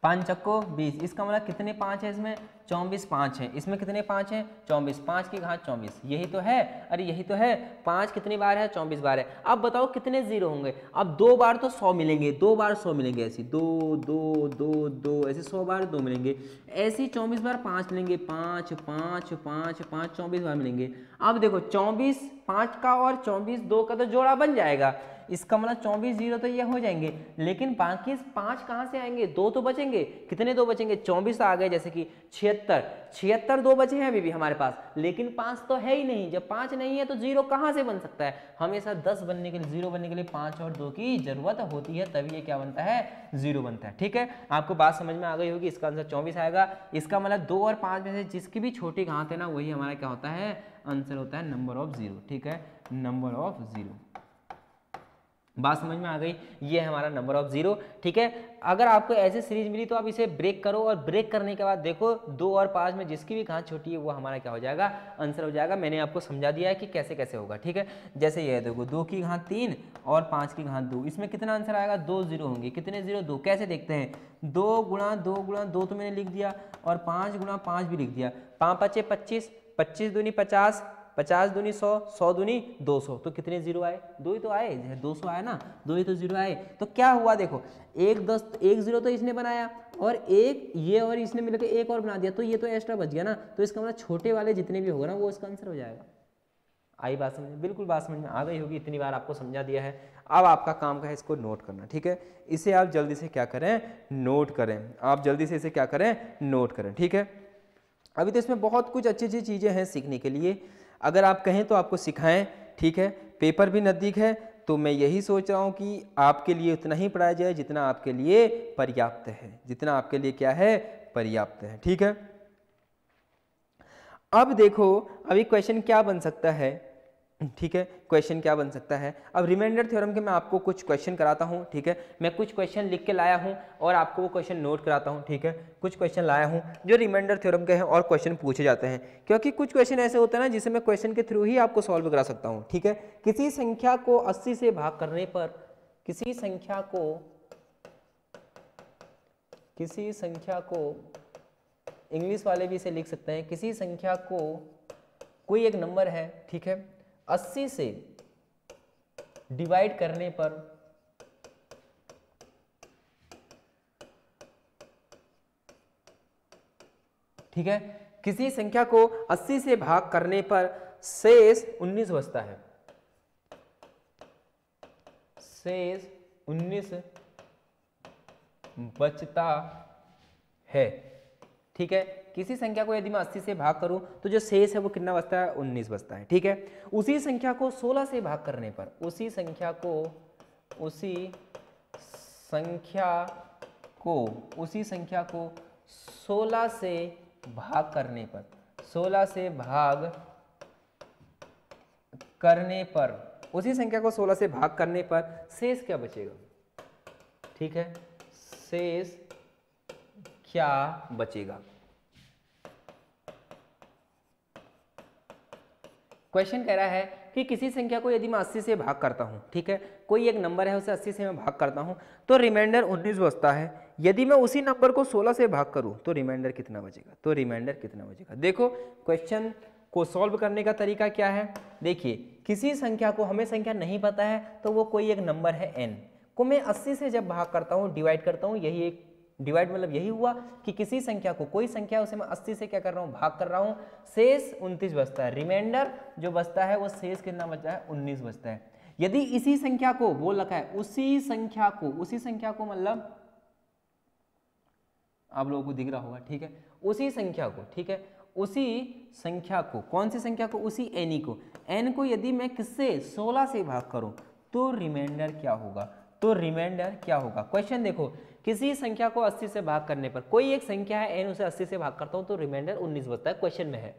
5 चक्को 20, इसका मतलब कितने 5 है इसमें, 24 5 है, इसमें कितने 5 हैं, 24, 5 की घात 24, यही तो है, अरे यही तो है, 5 कितनी बार है, 24 बार है। अब बताओ कितने जीरो होंगे, अब 2 बार तो 100 मिलेंगे, 2 बार 100 मिलेंगे, ऐसी 2 2 2 2 ऐसे 100 बार 2 मिलेंगे, ऐसी 24 बार 5 मिलेंगे, 5 5 5 5 24 बार मिलेंगे। अब देखो 24 5 का और 24 2 का तो जोड़ा बन जाएगा, इसका मतलब 24 जीरो तो ये हो जाएंगे, लेकिन बाकी 5 कहाँ से आएंगे, 2 तो बचेंगे, कितने 2 बचेंगे, 24 आ गए, जैसे कि 76 2 बचे हैं अभी भी हमारे पास, लेकिन 5 तो है ही नहीं, जब 5 नहीं है तो जीरो कहाँ से बन सकता है, हमेशा 10 बनने के लिए, जीरो बनने के लिए 5 और 2 की जरूरत होती है, तभी ये क्या बनता है, जीरो बनता है। ठीक है, आपको बात समझ में आ गई होगी, इसका आंसर 24 आएगा। इसका मतलब 2 और 5 में से जिसकी भी छोटी घात है ना, वही हमारा क्या होता है, आंसर होता है नंबर ऑफ जीरो। ठीक है, नंबर ऑफ जीरो, बात समझ में आ गई, ये है हमारा नंबर ऑफ जीरो। ठीक है, अगर आपको ऐसे सीरीज मिली तो आप इसे ब्रेक करो, और ब्रेक करने के बाद देखो 2 और 5 में जिसकी भी घात छोटी है वो हमारा क्या हो जाएगा, आंसर हो जाएगा। मैंने आपको समझा दिया है कि कैसे कैसे होगा। ठीक है, जैसे ये देखो 2 की घात 3 और 5 की घात 2, इसमें कितना आंसर आएगा, 2 जीरो होंगे, कितने जीरो, 2, कैसे देखते हैं, 2 गुणा 2 गुणा 2 तो मैंने लिख दिया, और 5 गुणा 5 भी लिख दिया, 5 5 25, 25 दूनी 50, 50 दूनी 100, 100 दूनी 200, तो कितने जीरो आए, 2 ही तो आए, 200 आया ना, 2 ही तो जीरो आए। तो क्या हुआ देखो, एक जीरो तो इसने बनाया, और एक ये और इसने मिलकर एक और बना दिया, तो ये तो एक्स्ट्रा बच गया ना, तो इसका मतलब छोटे वाले जितने भी होगा ना वो इसका आंसर हो जाएगा। आई बात समझ, बिल्कुल बात समझ में आ गई होगी, इतनी बार आपको समझा दिया है। अब आपका काम का है इसको नोट करना। ठीक है, इसे आप जल्दी से क्या करें, नोट करें, आप जल्दी से इसे क्या करें, नोट करें। ठीक है, अभी तो इसमें बहुत कुछ अच्छी अच्छी चीज़ें हैं सीखने के लिए, अगर आप कहें तो आपको सिखाएं। ठीक है, पेपर भी नज़दीक है, तो मैं यही सोच रहा हूं कि आपके लिए उतना ही पढ़ाया जाए जितना आपके लिए पर्याप्त है, जितना आपके लिए क्या है, पर्याप्त है। ठीक है, अब देखो अभी क्वेश्चन क्या बन सकता है। ठीक है, क्वेश्चन क्या बन सकता है, अब रिमाइंडर थ्योरम के मैं आपको कुछ क्वेश्चन कराता हूं। ठीक है, मैं कुछ क्वेश्चन लिख के लाया हूं और आपको वो क्वेश्चन नोट कराता हूं। ठीक है, कुछ क्वेश्चन लाया हूं जो रिमाइंडर थ्योरम के हैं और क्वेश्चन पूछे जाते हैं, क्योंकि कुछ क्वेश्चन ऐसे होते हैं ना जिसे मैं क्वेश्चन के थ्रू ही आपको सॉल्व करा सकता हूं। ठीक है, किसी संख्या को 80 से भाग करने पर, किसी संख्या को इंग्लिश वाले भी इसे लिख सकते हैं, किसी संख्या को, कोई एक नंबर है, ठीक है, 80 से डिवाइड करने पर ठीक है, किसी संख्या को 80 से भाग करने पर शेष 19 बचता है, शेष 19 बचता है। ठीक है, किसी संख्या को यदि मैं 80 से भाग करूं तो जो शेष है वो कितना बचता है, 19 बचता है। ठीक है, उसी संख्या को 16 से भाग करने पर, उसी संख्या को 16 से भाग करने पर, 16 से भाग करने पर, उसी संख्या को 16 से भाग करने पर शेष क्या बचेगा। ठीक है, शेष क्या बचेगा। क्वेश्चन कह रहा है कि किसी संख्या को यदि मैं 80 से भाग करता हूं, ठीक है, कोई एक नंबर है उसे 80 से मैं भाग करता हूं तो रिमाइंडर 19 बचता है। यदि मैं उसी नंबर को 16 से भाग करूं तो रिमाइंडर कितना बचेगा, देखो क्वेश्चन को सॉल्व करने का तरीका क्या है। देखिए, किसी संख्या को, हमें संख्या नहीं पता है तो वो कोई एक नंबर है n को मैं 80 से जब भाग करता हूँ, डिवाइड करता हूँ, यही एक डिवाइड मतलब यही हुआ कि किसी संख्या को, कोई संख्या उसे मैं 80 से क्या कर रहा हूँ, भाग कर रहा हूँ, शेष 29 बचता है, रिमाइंडर जो बचता है वो शेष कितना बचता है, 19 बचता है। यदि इसी संख्या को बोल रखा है, उसी संख्या को मतलब आप लोगों को दिख रहा होगा, ठीक है, उसी संख्या को, ठीक है, उसी संख्या को, कौन सी संख्या को, उसी n को यदि मैं किससे 16 से भाग करूं तो रिमाइंडर क्या होगा, क्वेश्चन देखो, किसी संख्या को 80 से भाग करने पर, कोई एक संख्या है n, उसे 80 से भाग करता हूं तो रिमाइंडर 19 बचता है, क्वेश्चन में है।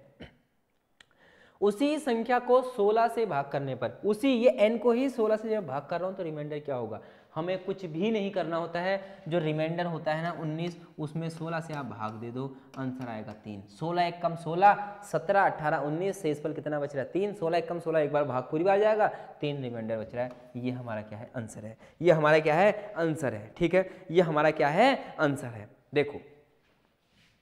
उसी संख्या को 16 से भाग करने पर, उसी ये n को ही 16 से जब भाग कर रहा हूं तो रिमाइंडर क्या होगा। हमें कुछ भी नहीं करना होता है, जो रिमाइंडर होता है ना 19, उसमें 16 से आप भाग दे दो, आंसर आएगा 3। 16 एक कम 16, 17, 18, 19, शेष पर कितना बच रहा है 3। 16 एक कम 16, एक बार भाग पूरी बार जाएगा, 3 रिमाइंडर बच रहा है। ये हमारा क्या है, आंसर है। ठीक है, ये हमारा क्या है, आंसर है। देखो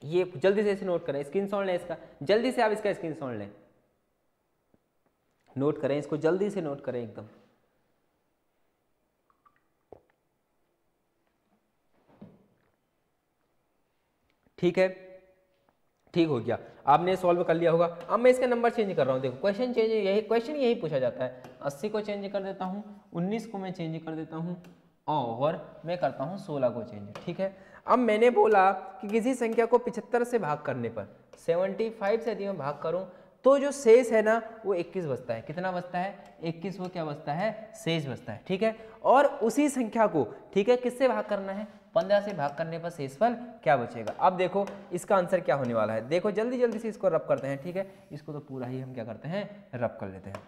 ये जल्दी से इसे नोट करें, स्क्रीनशॉट लें इसका, जल्दी से आप इसका स्क्रीनशॉट लें, नोट करें इसको, जल्दी से नोट करें एकदम। ठीक है, ठीक हो गया, आपने सॉल्व कर लिया होगा। अब मैं इसका नंबर चेंज कर रहा हूँ, देखो क्वेश्चन चेंज, यही पूछा जाता है। 80 को चेंज कर देता हूँ, 19 को मैं चेंज कर देता हूँ, और मैं करता हूँ 16 को चेंज। ठीक है, अब मैंने बोला कि किसी संख्या को 75 से भाग करने पर, 75 से यदि मैं भाग करूँ तो जो शेष है ना वो 21 बचता है। कितना बचता है? 21 वो क्या बचता है? शेष बचता है। ठीक है, और उसी संख्या को, ठीक है, किससे भाग करना है? 15 से भाग करने पर शेषफल क्या बचेगा? अब देखो इसका आंसर क्या होने वाला है, देखो जल्दी जल्दी से इसको रब करते हैं। ठीक है, इसको तो पूरा ही हम क्या करते हैं, रब कर लेते हैं।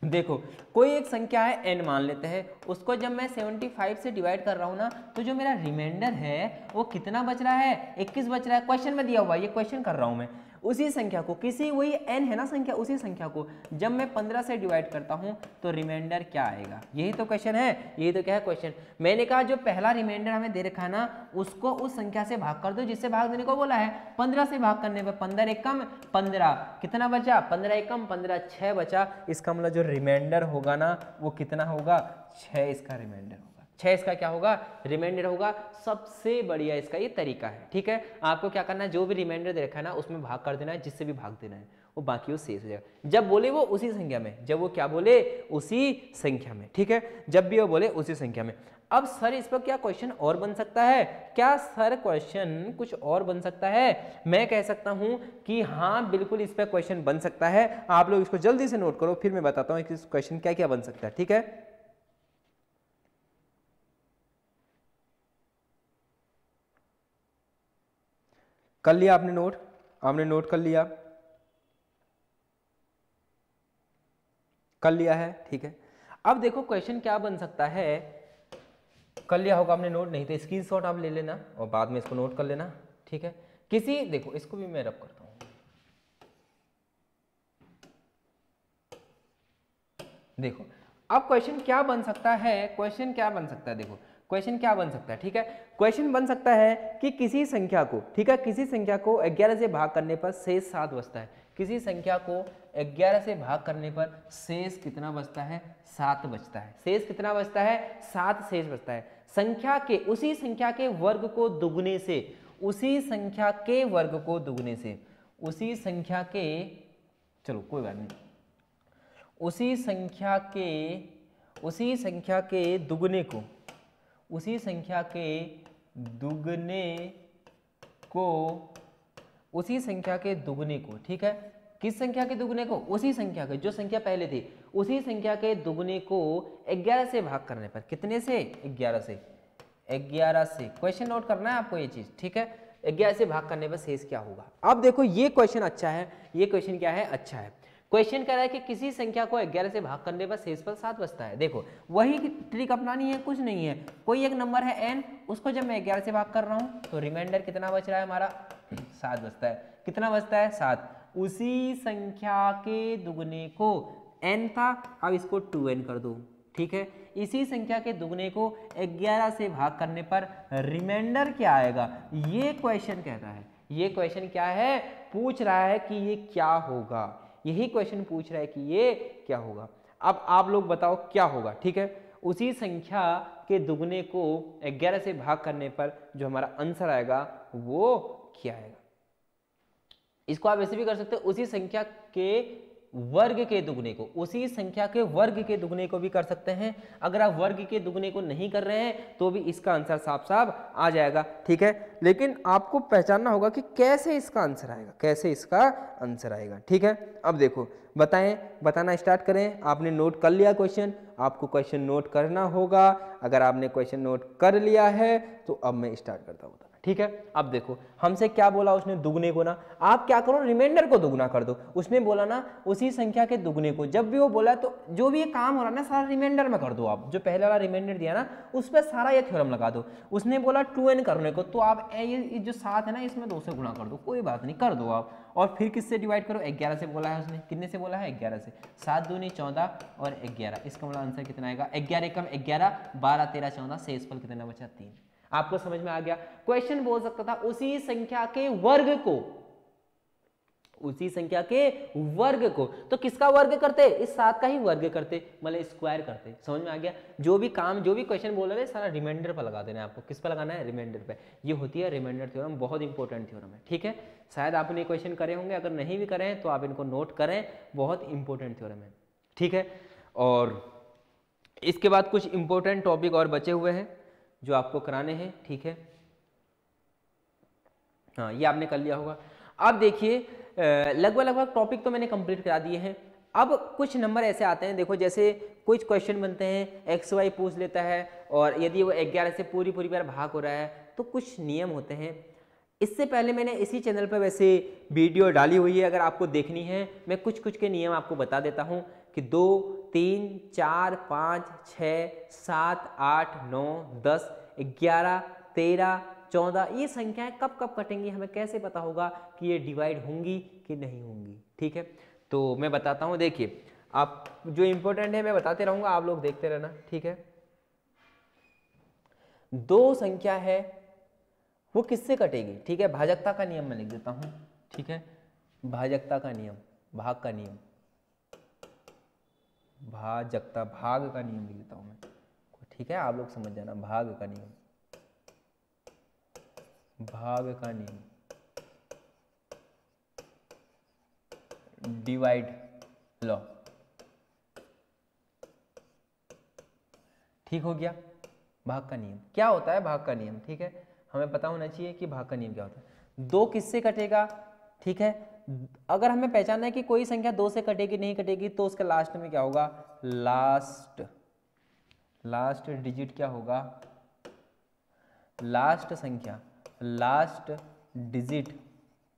देखो कोई एक संख्या है n मान लेते हैं, उसको जब मैं 75 से डिवाइड कर रहा हूँ ना, तो जो मेरा रिमाइंडर है वो कितना बच रहा है? 21 बच रहा है। क्वेश्चन में दिया हुआ, ये क्वेश्चन कर रहा हूँ मैं। उसी संख्या को, किसी वही n है ना संख्या, उसी संख्या को जब मैं 15 से डिवाइड करता हूं तो रिमाइंडर क्या आएगा? यही तो क्वेश्चन है, यही तो क्या है क्वेश्चन। मैंने कहा जो पहला रिमाइंडर हमें दे रखा है ना, उसको उस संख्या से भाग कर दो जिससे भाग देने को बोला है। 15 से भाग करने पर 15 एकम 15, कितना बचा? 15 एकम 15, 6 बचा। इसका मतलब जो रिमाइंडर होगा ना वो कितना होगा? 6 इसका रिमाइंडर होगा। 6 इसका क्या होगा? रिमाइंडर होगा। सबसे बढ़िया इसका ये तरीका है। ठीक है, आपको क्या करना है, जो भी रिमाइंडर दे रखा है ना उसमें भाग कर देना है, जिससे भी भाग देना है वो बाकी वो शेष हो जाएगा। जब बोले वो उसी संख्या में, जब वो क्या बोले? उसी संख्या में। ठीक है, जब भी वो बोले उसी संख्या में। अब सर इस पर क्या क्वेश्चन और बन सकता है? क्या सर क्वेश्चन कुछ और बन सकता है? मैं कह सकता हूं कि हाँ बिल्कुल इस पर क्वेश्चन बन सकता है। आप लोग इसको जल्दी से नोट करो, फिर मैं बताता हूँ कि क्वेश्चन क्या क्या बन सकता है। ठीक है, कर लिया आपने नोट? आपने नोट कर लिया? कर लिया है, ठीक है। अब देखो क्वेश्चन क्या बन सकता है, कर लिया होगा आपने नोट, नहीं तो स्क्रीनशॉट आप ले लेना और बाद में इसको नोट कर लेना। ठीक है, किसी, देखो इसको भी मैं रब करता हूं। देखो अब क्वेश्चन क्या बन सकता है, क्वेश्चन क्या बन सकता है, देखो क्वेश्चन क्या बन सकता है। ठीक है, क्वेश्चन बन सकता है कि किसी संख्या को, ठीक है, किसी संख्या को 11 से भाग करने पर शेष 7 बचता है। किसी संख्या को 11 से भाग करने पर शेष कितना बचता है? 7 बचता है। शेष कितना बचता है? 7 शेष बचता है। संख्या के, उसी संख्या के वर्ग को दुगने से, उसी संख्या के वर्ग को दुगने से, उसी संख्या के, चलो कोई बात नहीं, उसी संख्या के दुगने को, उसी संख्या के दुगने को, उसी संख्या के दुगने को, ठीक है, किस संख्या के दुगने को? उसी संख्या के, जो संख्या पहले थी उसी संख्या के दुगने को 11 से भाग करने पर, कितने से? 11 से, 11 से। क्वेश्चन नोट करना है आपको ये चीज, ठीक है, 11 से भाग करने पर शेष क्या होगा? अब देखो ये क्वेश्चन अच्छा है, ये क्वेश्चन क्या है? अच्छा है। क्वेश्चन कह रहा है कि किसी संख्या को 11 से भाग करने पर शेषफल 7 बचता है। देखो वही ट्रिक अपनानी है, कुछ नहीं है। कोई एक नंबर है n, उसको जब मैं 11 से भाग कर रहा हूं तो रिमाइंडर कितना बच रहा है हमारा? 7 बचता है। कितना बचता है? 7। उसी संख्या के दुगने को, n था, अब इसको 2n कर दो, ठीक है। इसी संख्या के दुगने को 11 से भाग करने पर रिमाइंडर क्या आएगा? ये क्वेश्चन कहता है, ये क्वेश्चन क्या है? पूछ रहा है कि ये क्या होगा, यही क्वेश्चन पूछ रहा है कि ये क्या होगा। अब आप लोग बताओ क्या होगा, ठीक है। उसी संख्या के दुगने को 11 से भाग करने पर जो हमारा आंसर आएगा वो क्या आएगा? इसको आप ऐसे भी कर सकते हो, उसी संख्या के वर्ग के दुगने को, उसी संख्या के वर्ग के दुगने को भी कर सकते हैं। अगर आप वर्ग के दुगने को नहीं कर रहे हैं तो भी इसका आंसर साफ साफ आ जाएगा, ठीक है। लेकिन आपको पहचानना होगा कि कैसे इसका आंसर आएगा, कैसे इसका आंसर आएगा, ठीक है। अब देखो बताएं, बताना स्टार्ट करें। आपने नोट कर लिया क्वेश्चन, आपको क्वेश्चन नोट करना होगा। अगर आपने क्वेश्चन नोट कर लिया है तो अब मैं स्टार्ट करता हूँ, ठीक है। अब देखो हमसे क्या बोला उसने? दुगने को ना, आप क्या करो, रिमाइंडर को दुगना कर दो। उसने बोला ना उसी संख्या के दुगने को, जब भी वो बोला तो जो भी ये काम हो रहा है ना सारा रिमाइंडर में कर दो। आप जो पहले वाला रिमाइंडर दिया ना उस पर सारा ये थ्योरम लगा दो। उसने बोला 2n करने को, तो आप ये जो 7 है ना इसमें 2 से गुणा कर दो, कोई बात नहीं, कर दो आप। और फिर किससे डिवाइड करो? 11 से बोला है उसने। कितने से बोला है? 11 से। 7 दूनी 14 और 11, इसका मतलब आंसर कितना आएगा? 11 एकम 11, 12 13 14, शेषफल कितना बचा? 3। आपको समझ में आ गया। क्वेश्चन बोल सकता था उसी संख्या के वर्ग को, उसी संख्या के वर्ग को, तो किसका वर्ग करते, इस 7 का ही वर्ग करते, मतलब स्क्वायर करते। समझ में आ गया। जो भी काम, जो भी क्वेश्चन बोल रहे हैं सारा रिमाइंडर पर लगा देना है आपको। किस पर लगाना है, रिमाइंडर पे। ये होती है रिमाइंडर थ्योरम, बहुत इंपॉर्टेंट थ्योरम है, ठीक है। शायद आपने क्वेश्चन करे होंगे, अगर नहीं भी करें तो आप इनको नोट करें, बहुत इंपॉर्टेंट थ्योरम है, ठीक है। और इसके बाद कुछ इंपॉर्टेंट टॉपिक और बचे हुए हैं जो आपको कराने हैं, ठीक है। हाँ, ये आपने कर लिया होगा। अब देखिए लगभग टॉपिक तो मैंने कंप्लीट करा दिए हैं। अब कुछ नंबर ऐसे आते हैं, देखो जैसे कुछ क्वेश्चन बनते हैं, XY पूछ लेता है और यदि वो 11 से पूरी बार भाग हो रहा है तो कुछ नियम होते हैं। इससे पहले मैंने इसी चैनल पर वैसे वीडियो डाली हुई है, अगर आपको देखनी है मैं कुछ के नियम आपको बता देता हूँ कि 2, 3, 4, 5, 6, 7, 8, 9, 10, 11, 13, 14 ये संख्याएं कब कब कटेंगी, हमें कैसे पता होगा कि ये डिवाइड होंगी कि नहीं होंगी, ठीक है। तो मैं बताता हूँ, देखिए आप जो इंपॉर्टेंट है मैं बताते रहूंगा, आप लोग देखते रहना, ठीक है। 2 संख्या है वो किससे कटेगी, ठीक है। भाजकता का नियम मैं लिख देता हूँ, ठीक है। भाजकता का नियम, भाग का नियम, भाजकता, भाग का नियम लिख देता हूँ मैं, ठीक है। आप लोग समझ जाना, भाग का नियम, भाग का नियम, डिवाइड लॉ, ठीक हो गया। भाग का नियम क्या होता है, भाग का नियम, ठीक है। हमें पता होना चाहिए कि भाग का नियम क्या होता है। 2 किससे कटेगा, ठीक है। अगर हमें पहचानना है कि कोई संख्या 2 से कटेगी नहीं कटेगी, तो उसके लास्ट में क्या होगा, लास्ट डिजिट क्या होगा, लास्ट संख्या, लास्ट डिजिट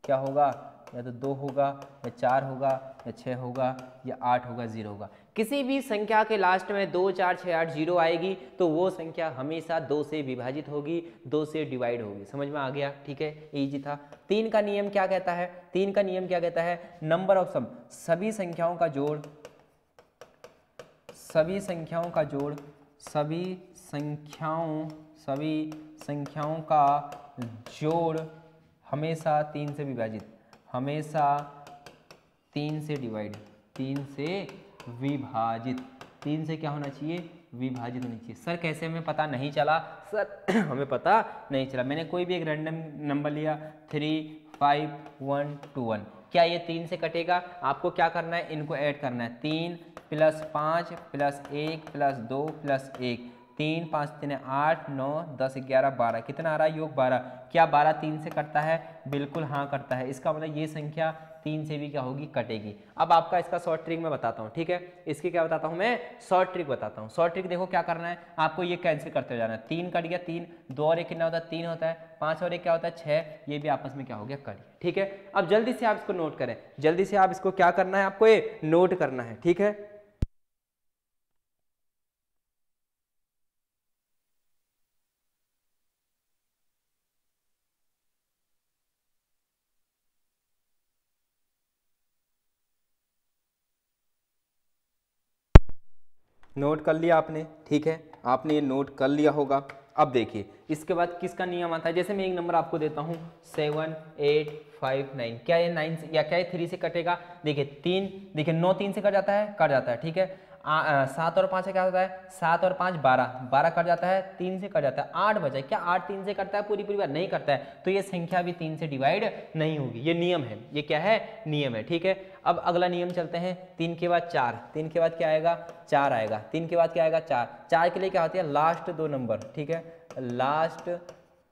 क्या होगा, या तो 2 होगा या 4 होगा या 6 होगा या 8 होगा, 0 होगा। किसी भी संख्या के लास्ट में 2, 4, 6, 8, 0 आएगी तो वो संख्या हमेशा 2 से विभाजित होगी, 2 से डिवाइड होगी। समझ में आ गया, ठीक है, इजी था। 3 का नियम क्या कहता है, 3 का नियम क्या कहता है, नंबर ऑफ सम, सभी संख्याओं का जोड़, सभी संख्याओं का जोड़, सभी संख्याओं का जोड़ हमेशा 3 से विभाजित, हमेशा 3 से डिवाइड, 3 से विभाजित, 3 से क्या होना चाहिए, विभाजित होनी चाहिए। सर कैसे हमें पता नहीं चला, सर हमें पता नहीं चला, मैंने कोई भी एक रैंडम नंबर लिया 3, 5, 1, 2, 1, क्या ये 3 से कटेगा, आपको क्या करना है, इनको ऐड करना है, 3 + 5 + 1 + 2 + 1, 3, 5, 3, 8, 9, 10, 11, 12, कितना आ रहा है, योग 12। क्या 12 3 से कटता है, बिल्कुल हाँ करता है। इसका मतलब ये संख्या 3 से भी क्या होगी, कटेगी। अब आपका इसका शॉर्ट ट्रिक मैं बताता हूँ, ठीक है। इसकी क्या बताता हूँ मैं, शॉर्ट ट्रिक बताता हूँ। शॉर्ट ट्रिक देखो क्या करना है, आपको ये कैंसिल करते जाना है, 3 कट गया, 3, 2 और 1 कितना होता है, 3 होता है, 5 और 1 क्या होता है, 6, ये भी आपस में क्या हो गया, कट गया, ठीक है। अब जल्दी से आप इसको नोट करें, जल्दी से आप इसको क्या करना है, आपको ये नोट करना है, ठीक है। नोट कर लिया आपने, ठीक है, आपने ये नोट कर लिया होगा। अब देखिए इसके बाद किसका नियम आता है, जैसे मैं एक नंबर आपको देता हूँ 7, 8, 5, 9, क्या ये 9 से या क्या ये 3 से कटेगा, देखिए 3, देखिए 9 3 से कट जाता है, ठीक है। 7 और 5 से क्या होता है, 7 और 5 12, 12 कट जाता है, 3 से कट जाता है, 8 बचा, क्या 8 3 से कटता है पूरी बार, नहीं करता है, तो ये संख्या भी 3 से डिवाइड नहीं होगी, ये नियम है, ये क्या है, नियम है, ठीक है। अब अगला नियम चलते हैं, 3 के बाद 4, 3 के बाद क्या आएगा, 4 आएगा, 3 के बाद क्या आएगा, 4, 4 के लिए क्या होती है, लास्ट 2 नंबर, ठीक है, लास्ट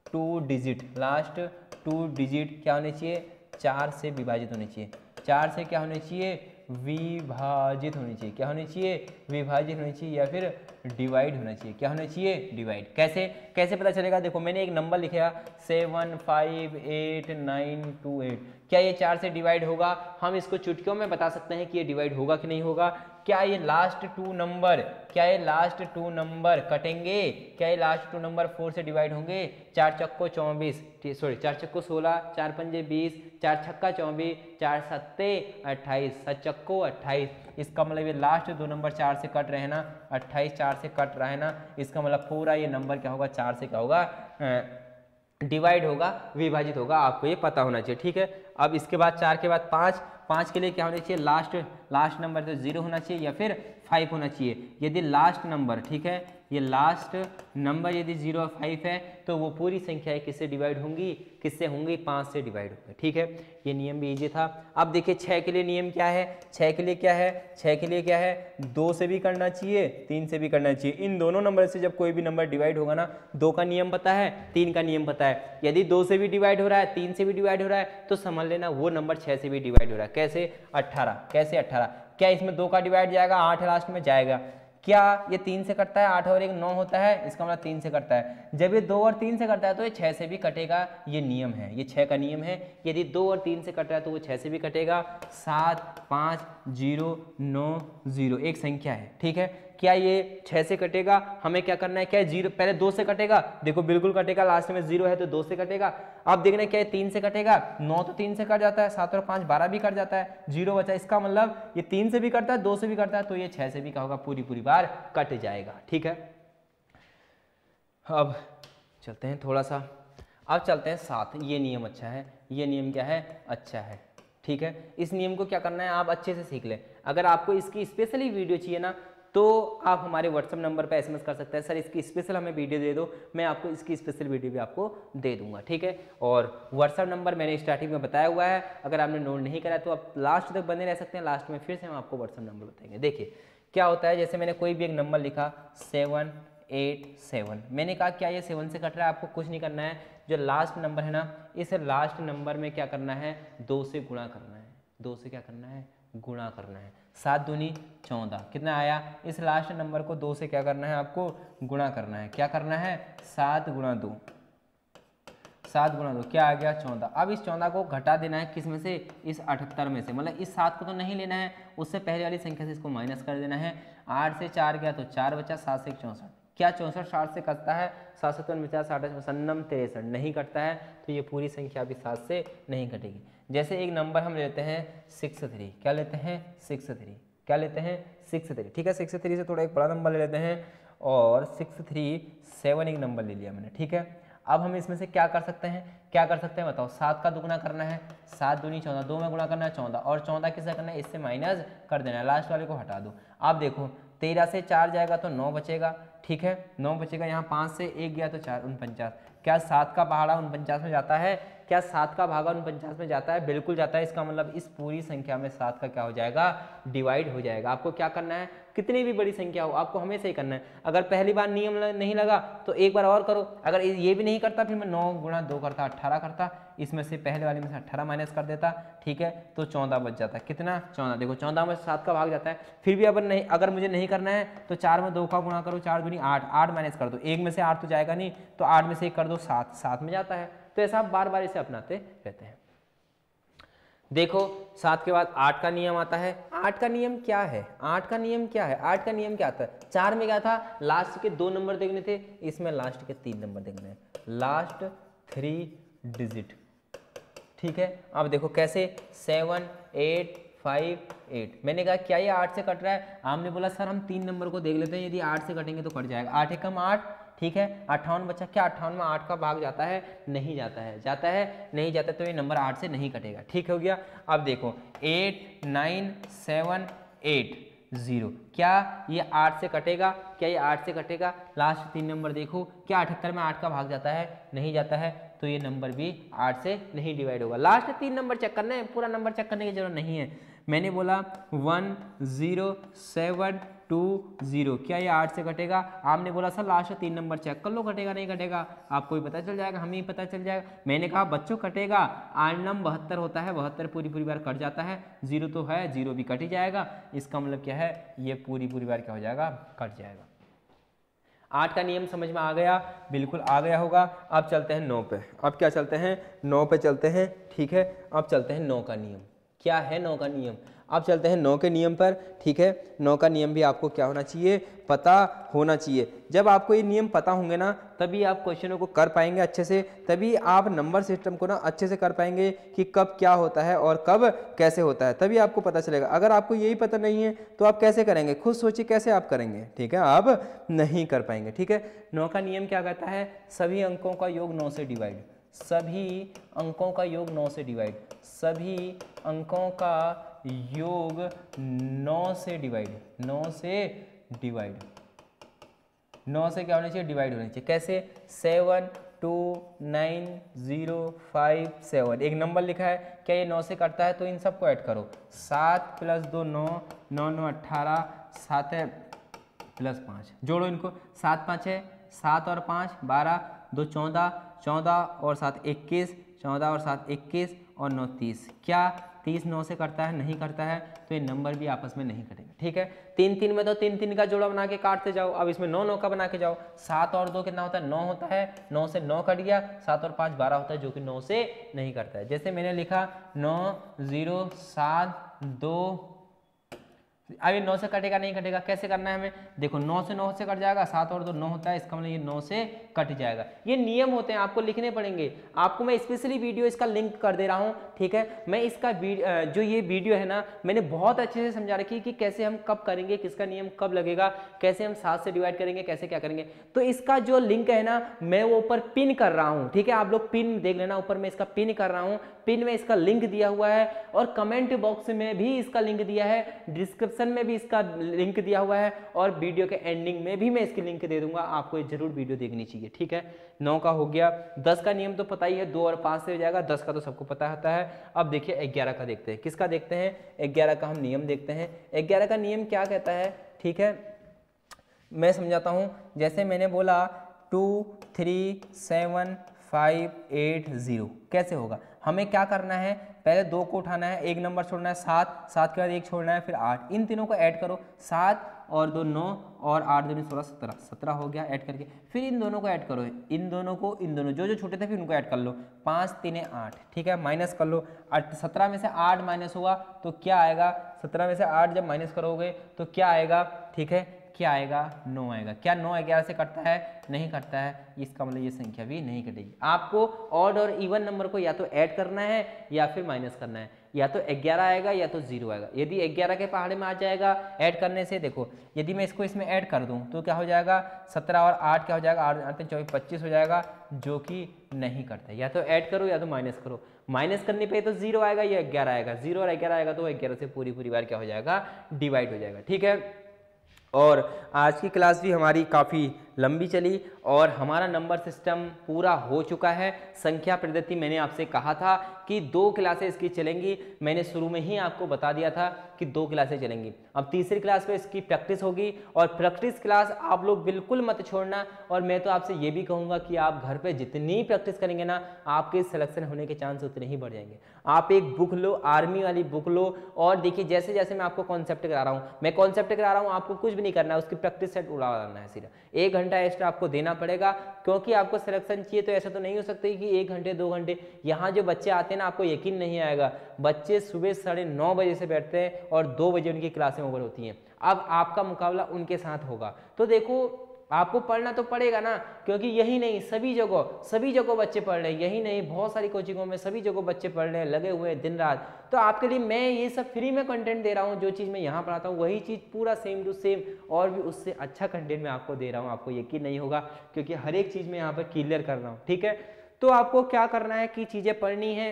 2 डिजिट, लास्ट 2 डिजिट क्या होने चाहिए, 4 से विभाजित होने चाहिए, 4 से क्या होने चाहिए, विभाजित होनी चाहिए, क्या होनी चाहिए, विभाजित होनी चाहिए, या फिर डिवाइड होना चाहिए, क्या होना चाहिए, डिवाइड। कैसे कैसे पता चलेगा, देखो मैंने एक नंबर लिखा 7, 5, 8, 9, 2, 8, क्या ये 4 से डिवाइड होगा, हम इसको चुटकियों में बता सकते हैं कि ये डिवाइड होगा कि नहीं होगा, क्या ये लास्ट टू नंबर कटेंगे? क्या ये लास्ट टू नंबर 4 से डिवाइड होंगे? 4 चक्को 24, सॉरी 4 चक्को 16, 4 पंजे 20, 4 छक्का 24, 4 सत्ते 28, 7 चक्को 28। इसका मतलब ये लास्ट दो नंबर 4 से कट रहे हैं ना, 28 4 से कट रहा है ना, इसका मतलब पूरा ये नंबर क्या होगा? 4 से क्या होगा? डिवाइड होगा, विभाजित होगा। आपको ये पता होना चाहिए, ठीक है। अब इसके बाद 4 के बाद 5 के लिए क्या होना चाहिए? लास्ट नंबर तो 0 होना चाहिए या फिर 5 होना चाहिए। यदि लास्ट नंबर, ठीक है, ये लास्ट नंबर यदि 0 और 5 है तो वो पूरी संख्या किससे डिवाइड होंगी? किससे होंगी? 5 से डिवाइड होंगे, ठीक है। ये नियम भी इजी था। अब देखिए 6 के लिए नियम क्या है? 6 के लिए क्या है? 6 के लिए क्या है? 2 से भी करना चाहिए, 3 से भी करना चाहिए। इन दोनों नंबर से जब कोई भी नंबर डिवाइड होगा ना, 2 का नियम पता है, 3 का नियम पता है। यदि 2 से भी डिवाइड हो रहा है, 3 से भी डिवाइड हो रहा है, तो समझ लेना वो नंबर 6 से भी डिवाइड हो रहा है। कैसे? 18। कैसे 18? क्या इसमें 2 का डिवाइड जाएगा? 8 लास्ट में जाएगा। क्या ये 3 से कटता है? 8 और 1 9 होता है, इसका मतलब 3 से कटता है। जब ये 2 और 3 से कटता है तो ये 6 से भी कटेगा। ये नियम है, ये 6 का नियम है। यदि 2 और 3 से कट रहा है तो वो 6 से भी कटेगा। 7 5 0 9 0 एक संख्या है, ठीक है। क्या ये 6 से कटेगा? हमें क्या करना है? क्या 0 पहले 2 से कटेगा? देखो बिल्कुल कटेगा, लास्ट में 0 है तो 2 से कटेगा। अब देखना क्या 3 से कटेगा? 9 तो 3 से कट जाता है, 7 और 5 12 भी कट जाता है, 0 बचा। इसका मतलब ये 3 से भी कटता है, 2 से भी कटता है, तो ये 6 से भी क्या होगा? पूरी बार कट जाएगा, ठीक है। अब चलते हैं थोड़ा सा, अब चलते हैं 7। ये नियम अच्छा है। ये नियम क्या है? अच्छा है, ठीक है। इस नियम को क्या करना है? आप अच्छे से सीख लें। अगर आपको इसकी स्पेशली वीडियो चाहिए ना, तो आप हमारे व्हाट्सएप नंबर पर SMS कर सकते हैं, सर इसकी स्पेशल हमें वीडियो दे दो, मैं आपको इसकी स्पेशल वीडियो भी आपको दे दूंगा, ठीक है। और व्हाट्सएप नंबर मैंने स्टार्टिंग में बताया हुआ है, अगर आपने नोट नहीं करा तो आप लास्ट तक बने रह सकते हैं। लास्ट में फिर से हम आपको व्हाट्सएप नंबर बताएंगे। देखिए क्या होता है, जैसे मैंने कोई भी एक नंबर लिखा 7 8 7, मैंने कहा क्या ये 7 से कट रहा है? आपको कुछ नहीं करना है, जो लास्ट नंबर है ना, इस लास्ट नंबर में क्या करना है? 2 से गुणा करना है। 2 से क्या करना है? गुणा करना है। 7 दूनी 14, कितना आया? इस लास्ट नंबर को 2 से क्या करना है? आपको गुणा करना है। क्या करना है? 7 गुणा 2, 7 गुणा 2 क्या आ गया? 14। अब इस 14 को घटा देना है, किस में से? इस 78 में से। मतलब इस 7 को तो नहीं लेना है, उससे पहले वाली संख्या से इसको माइनस कर देना है। 8 से 4 गया तो 4 बचा, 7 से 64। क्या 64 60 से कटता है? 7 से 50 60 56 63 नहीं कटता है, तो ये पूरी संख्या भी 7 से नहीं कटेगी। जैसे एक नंबर हम लेते हैं 63, क्या लेते हैं? 63, क्या लेते हैं? 63, ठीक है। 63 से थोड़ा एक बड़ा नंबर ले लेते हैं, और 637 एक नंबर ले लिया मैंने, ठीक है। अब हम इसमें से क्या कर सकते हैं? क्या कर सकते हैं बताओ? 7 का दुगुना करना है, 7 दूनी 14, 2 में गुणा करना है 14, और 14 किससे करना है? इससे माइनस कर देना है, लास्ट वाले को हटा दो। आप देखो 13 से 4 जाएगा तो 9 बचेगा, ठीक है, 9 बचेगा। यहाँ 5 से 1 गया तो 4 49। क्या 7 का पहाड़ा 49 में जाता है? क्या 7 का भागा 49 में जाता है? बिल्कुल जाता है। इसका मतलब इस पूरी संख्या में 7 का क्या हो जाएगा? डिवाइड हो जाएगा। आपको क्या करना है? कितनी भी बड़ी संख्या हो आपको हमेशा ही करना है। अगर पहली बार नियम नहीं लगा तो एक बार और करो। अगर ये भी नहीं करता फिर मैं 9 गुणा 2 करता 18 करता, इसमें से पहले वाले में से 18 माइनस कर देता, ठीक है, तो 14 बच जाता। कितना? 14। देखो 14 में 7 का भाग जाता है। फिर भी अगर मुझे नहीं करना है तो 4 में 2 का गुणा करो, 4 दूनी 8, 8 माइनस कर दो, 1 में से 8 तो जाएगा नहीं, तो 8 में से 1 कर दो 7, 7 में जाता है। तो ऐसा आप बार बार इसे अपनाते रहते हैं। देखो 7 के बाद 8 का नियम आता है। 8 का नियम क्या है? 8 का नियम क्या है? 8 का नियम क्या आता है? 4 में क्या था? लास्ट के 2 नंबर देखने थे, इसमें लास्ट के 3 नंबर देखने हैं, लास्ट 3 डिजिट, ठीक है। अब देखो कैसे? 7 8 5 8। मैंने कहा क्या ये 8 से कट रहा है? आपने बोला सर हम 3 नंबर को देख लेते हैं, यदि 8 से कटेंगे तो कट जाएगा। 8 एकम 8, ठीक है, 58 बचा। क्या 58 में 8 का भाग जाता है? नहीं जाता है। जाता है? नहीं जाता, तो ये नंबर 8 से नहीं कटेगा, ठीक हो गया। अब देखो 8 9 7 8 0, क्या ये 8 से कटेगा? क्या ये 8 से कटेगा? लास्ट 3 नंबर देखो, क्या 78 में 8 का भाग जाता है? नहीं जाता है, तो ये नंबर भी 8 से नहीं डिवाइड होगा। लास्ट 3 नंबर चेक करना है, पूरा नंबर चेक करने की जरूरत नहीं है। मैंने बोला 1 0 7 2 0, क्या ये 8 से कटेगा? आपने बोला सर लास्ट 3 नंबर चेक कर लो, कटेगा नहीं कटेगा? आपको भी पता चल जाएगा, हमें ही पता चल जाएगा। मैंने कहा बच्चों कटेगा, 8 नम 72 होता है, 72 पूरी बार कट जाता है, 0 तो है, 0 भी कट ही जाएगा। इसका मतलब क्या है? ये पूरी बार क्या हो जाएगा? कट जाएगा। 8 का नियम समझ में आ गया? बिल्कुल आ गया होगा। अब चलते हैं 9 पे। अब क्या चलते हैं? 9 पे चलते हैं, ठीक है। अब चलते हैं 9 का नियम। क्या है 9 का नियम? अब चलते हैं 9 के नियम पर, ठीक है। 9 का नियम भी आपको क्या होना चाहिए, पता होना चाहिए। जब आपको ये नियम पता होंगे ना तभी आप क्वेश्चनों को कर पाएंगे अच्छे से, तभी आप नंबर सिस्टम को ना अच्छे से कर पाएंगे कि कब क्या होता है और कब कैसे होता है, तभी आपको पता चलेगा। अगर आपको यही पता नहीं है तो आप कैसे करेंगे, खुद सोचिए कैसे आप करेंगे, ठीक है, आप नहीं कर पाएंगे, ठीक है। 9 का नियम क्या कहता है, सभी अंकों का योग 9 से डिवाइड, सभी अंकों का योग 9 से डिवाइड, सभी अंकों का योग 9 से डिवाइड, 9 से डिवाइड, 9 से क्या होना चाहिए, डिवाइड होना चाहिए। कैसे, 7 2 9 0 5 7, एक नंबर लिखा है, क्या ये 9 से कटता है, तो इन सबको ऐड करो। 7 + 2 9, 9 9 18, 7 है + 5, जोड़ो इनको, 7 5 है 7 और 5 12, 2 14, 14 और 7 21, 14 और 7 21 और 9 30, क्या 30 9 से करता है, नहीं करता है, तो ये नंबर भी आपस में नहीं कटेंगे, ठीक है। 3 3 में तो 3 3 का जोड़ा बना के काटते जाओ। अब इसमें 9 9 का बना के जाओ, 7 और 2 कितना होता है, 9 होता है, 9 से 9 कट गया, 7 और 5 12 होता है, जो कि 9 से नहीं करता है। जैसे मैंने लिखा 9 0 7 2, अब ये 9 से कटेगा नहीं कटेगा, कैसे करना है हमें, देखो 9 से 9 से कट जाएगा, 7 और 2 9 होता है, इसका मतलब ये 9 से कट जाएगा। ये नियम होते हैं, आपको लिखने पड़ेंगे। आपको मैं स्पेशली वीडियो इसका लिंक कर दे रहा हूँ, ठीक है। मैं इसका जो ये वीडियो है ना, मैंने बहुत अच्छे से समझा रखी है कि कैसे हम कब करेंगे, किसका नियम कब लगेगा, कैसे हम 7 से डिवाइड करेंगे, कैसे क्या करेंगे। तो इसका जो लिंक है ना, मैं वो ऊपर पिन कर रहा हूँ, ठीक है। आप लोग पिन देख लेना, ऊपर मैं इसका पिन कर रहा हूँ, पिन में इसका लिंक दिया हुआ है, और कमेंट बॉक्स में भी इसका लिंक दिया है, डिस्क्रिप्शन में भी इसका लिंक दिया हुआ है, और वीडियो के एंडिंग में भी मैं इसकी लिंक दे दूंगा, आपको ये जरूर वीडियो देखनी चाहिए, ठीक है। 9 का हो गया। 10 का नियम तो पता ही है, 2 और 5 से हो जाएगा, 10 का तो सबको पता होता है। अब देखिए 11 का देखते हैं, किसका देखते हैं, 11 का हम नियम देखते हैं। 11 का नियम क्या कहता है, ठीक है, मैं समझाता हूं। जैसे मैंने बोला 2 3 7 5 8 0, कैसे होगा, हमें क्या करना है, पहले 2 को उठाना है, एक नंबर छोड़ना है 7, 7 के बाद 1 छोड़ना है, फिर 8, इन तीनों को ऐड करो, 7 और 2 9 और 8 2 16 17, 17 हो गया ऐड करके, फिर इन दोनों को ऐड करो, इन दोनों को, इन दोनों जो जो छोटे थे फिर उनको ऐड कर लो, 5 3 8, ठीक है, माइनस कर लो। 17 में से 8 माइनस होगा तो क्या आएगा, 17 में से 8 जब माइनस करोगे तो क्या आएगा, ठीक है, क्या आएगा, 9 आएगा। क्या 9 11 से कटता है, नहीं कटता है, इसका मतलब ये संख्या भी नहीं कटेगी। आपको ऑड और इवन नंबर को या तो ऐड करना है या फिर माइनस करना है, या तो 11 आएगा या तो 0 आएगा। यदि 11 के पहाड़े में आ जाएगा ऐड करने से, देखो यदि मैं इसको इसमें ऐड कर दूं तो क्या हो जाएगा, 17 और 8 क्या हो जाएगा, 8 8 24 25 हो जाएगा, जो कि नहीं करता है। या तो ऐड करो या तो माइनस करो, माइनस करने पे तो 0 आएगा या 11 आएगा, 0 और 11 आएगा तो 11 से पूरी बार क्या हो जाएगा, डिवाइड हो जाएगा, ठीक है। और आज की क्लास भी हमारी काफ़ी लंबी चली और हमारा नंबर सिस्टम पूरा हो चुका है। संख्या पद्धति मैंने आपसे कहा था कि 2 क्लासें इसकी चलेंगी, मैंने शुरू में ही आपको बता दिया था कि 2 क्लासें चलेंगी। अब तीसरी क्लास में इसकी प्रैक्टिस होगी, और प्रैक्टिस क्लास आप लोग बिल्कुल मत छोड़ना। और मैं तो आपसे ये भी कहूँगा कि आप घर पे जितनी प्रैक्टिस करेंगे ना, आपके सिलेक्शन होने के चांस उतने ही बढ़ जाएंगे। आप एक बुक लो, आर्मी वाली बुक लो, और देखिए जैसे जैसे मैं आपको कॉन्सेप्ट करा रहा हूँ, मैं कॉन्सेप्ट करा रहा हूँ, आपको कुछ भी नहीं करना है, उसकी प्रैक्टिस सेट उड़ाना है सिर्फ। 1 घंटा एक्स्ट्रा आपको देना पड़ेगा, क्योंकि आपको सिलेक्शन चाहिए। तो ऐसा तो नहीं हो सकता कि 1 घंटे 2 घंटे, यहाँ जो बच्चे आते हैं ना, आपको यकीन नहीं आएगा, बच्चे सुबह 9:30 बजे से बैठते हैं और 2 बजे उनकी क्लासें ओवर होती हैं। अब आपका मुकाबला उनके साथ होगा, तो देखो आपको पढ़ना तो पड़ेगा ना, क्योंकि यही नहीं सभी जगह बच्चे पढ़ रहे हैं, यही नहीं बहुत सारी कोचिंगों में सभी जगह बच्चे पढ़ रहे हैं, लगे हुए हैं दिन रात। तो आपके लिए मैं ये सब फ्री में कंटेंट दे रहा हूँ, जो चीज़ मैं यहाँ पढ़ाता हूँ वही चीज़ पूरा सेम टू सेम और भी उससे अच्छा कंटेंट मैं आपको दे रहा हूँ। आपको यकीन नहीं होगा, क्योंकि हर एक चीज़ मैं यहाँ पर क्लियर कर रहा हूँ, ठीक है। तो आपको क्या करना है कि चीज़ें पढ़नी है,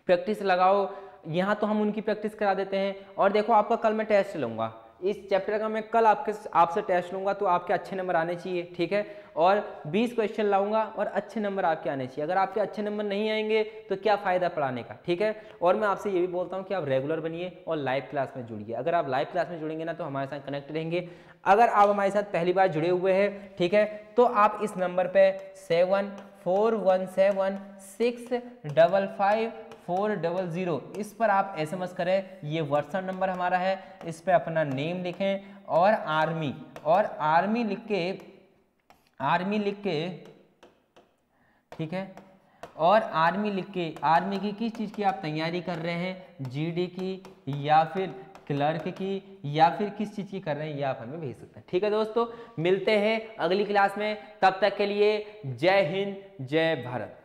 प्रैक्टिस लगाओ। यहाँ तो हम उनकी प्रैक्टिस करा देते हैं। और देखो आपका कल मैं टेस्ट लूँगा, इस चैप्टर का मैं कल आपसे टेस्ट लूँगा, तो आपके अच्छे नंबर आने चाहिए, ठीक है। और 20 क्वेश्चन लाऊंगा और अच्छे नंबर आपके आने चाहिए। अगर आपके अच्छे नंबर नहीं आएंगे तो क्या फ़ायदा पढ़ाने का, ठीक है। और मैं आपसे ये भी बोलता हूँ कि आप रेगुलर बनिए और लाइव क्लास में जुड़िए। अगर आप लाइव क्लास में जुड़ेंगे ना तो हमारे साथ कनेक्ट रहेंगे। अगर आप हमारे साथ पहली बार जुड़े हुए हैं, ठीक है, तो आप इस नंबर पे 7417655400 इस पर आप SMS करें। ये व्हाट्सएप नंबर हमारा है, इस पर अपना नेम लिखें और आर्मी लिख के, ठीक है, और आर्मी लिख के, आर्मी की किस चीज़ की आप तैयारी कर रहे हैं, जीडी की या फिर क्लर्क की या फिर किस चीज़ की कर रहे हैं, ये आप हमें भेज सकते हैं। ठीक है दोस्तों, मिलते हैं अगली क्लास में, तब तक के लिए जय हिंद जय भारत।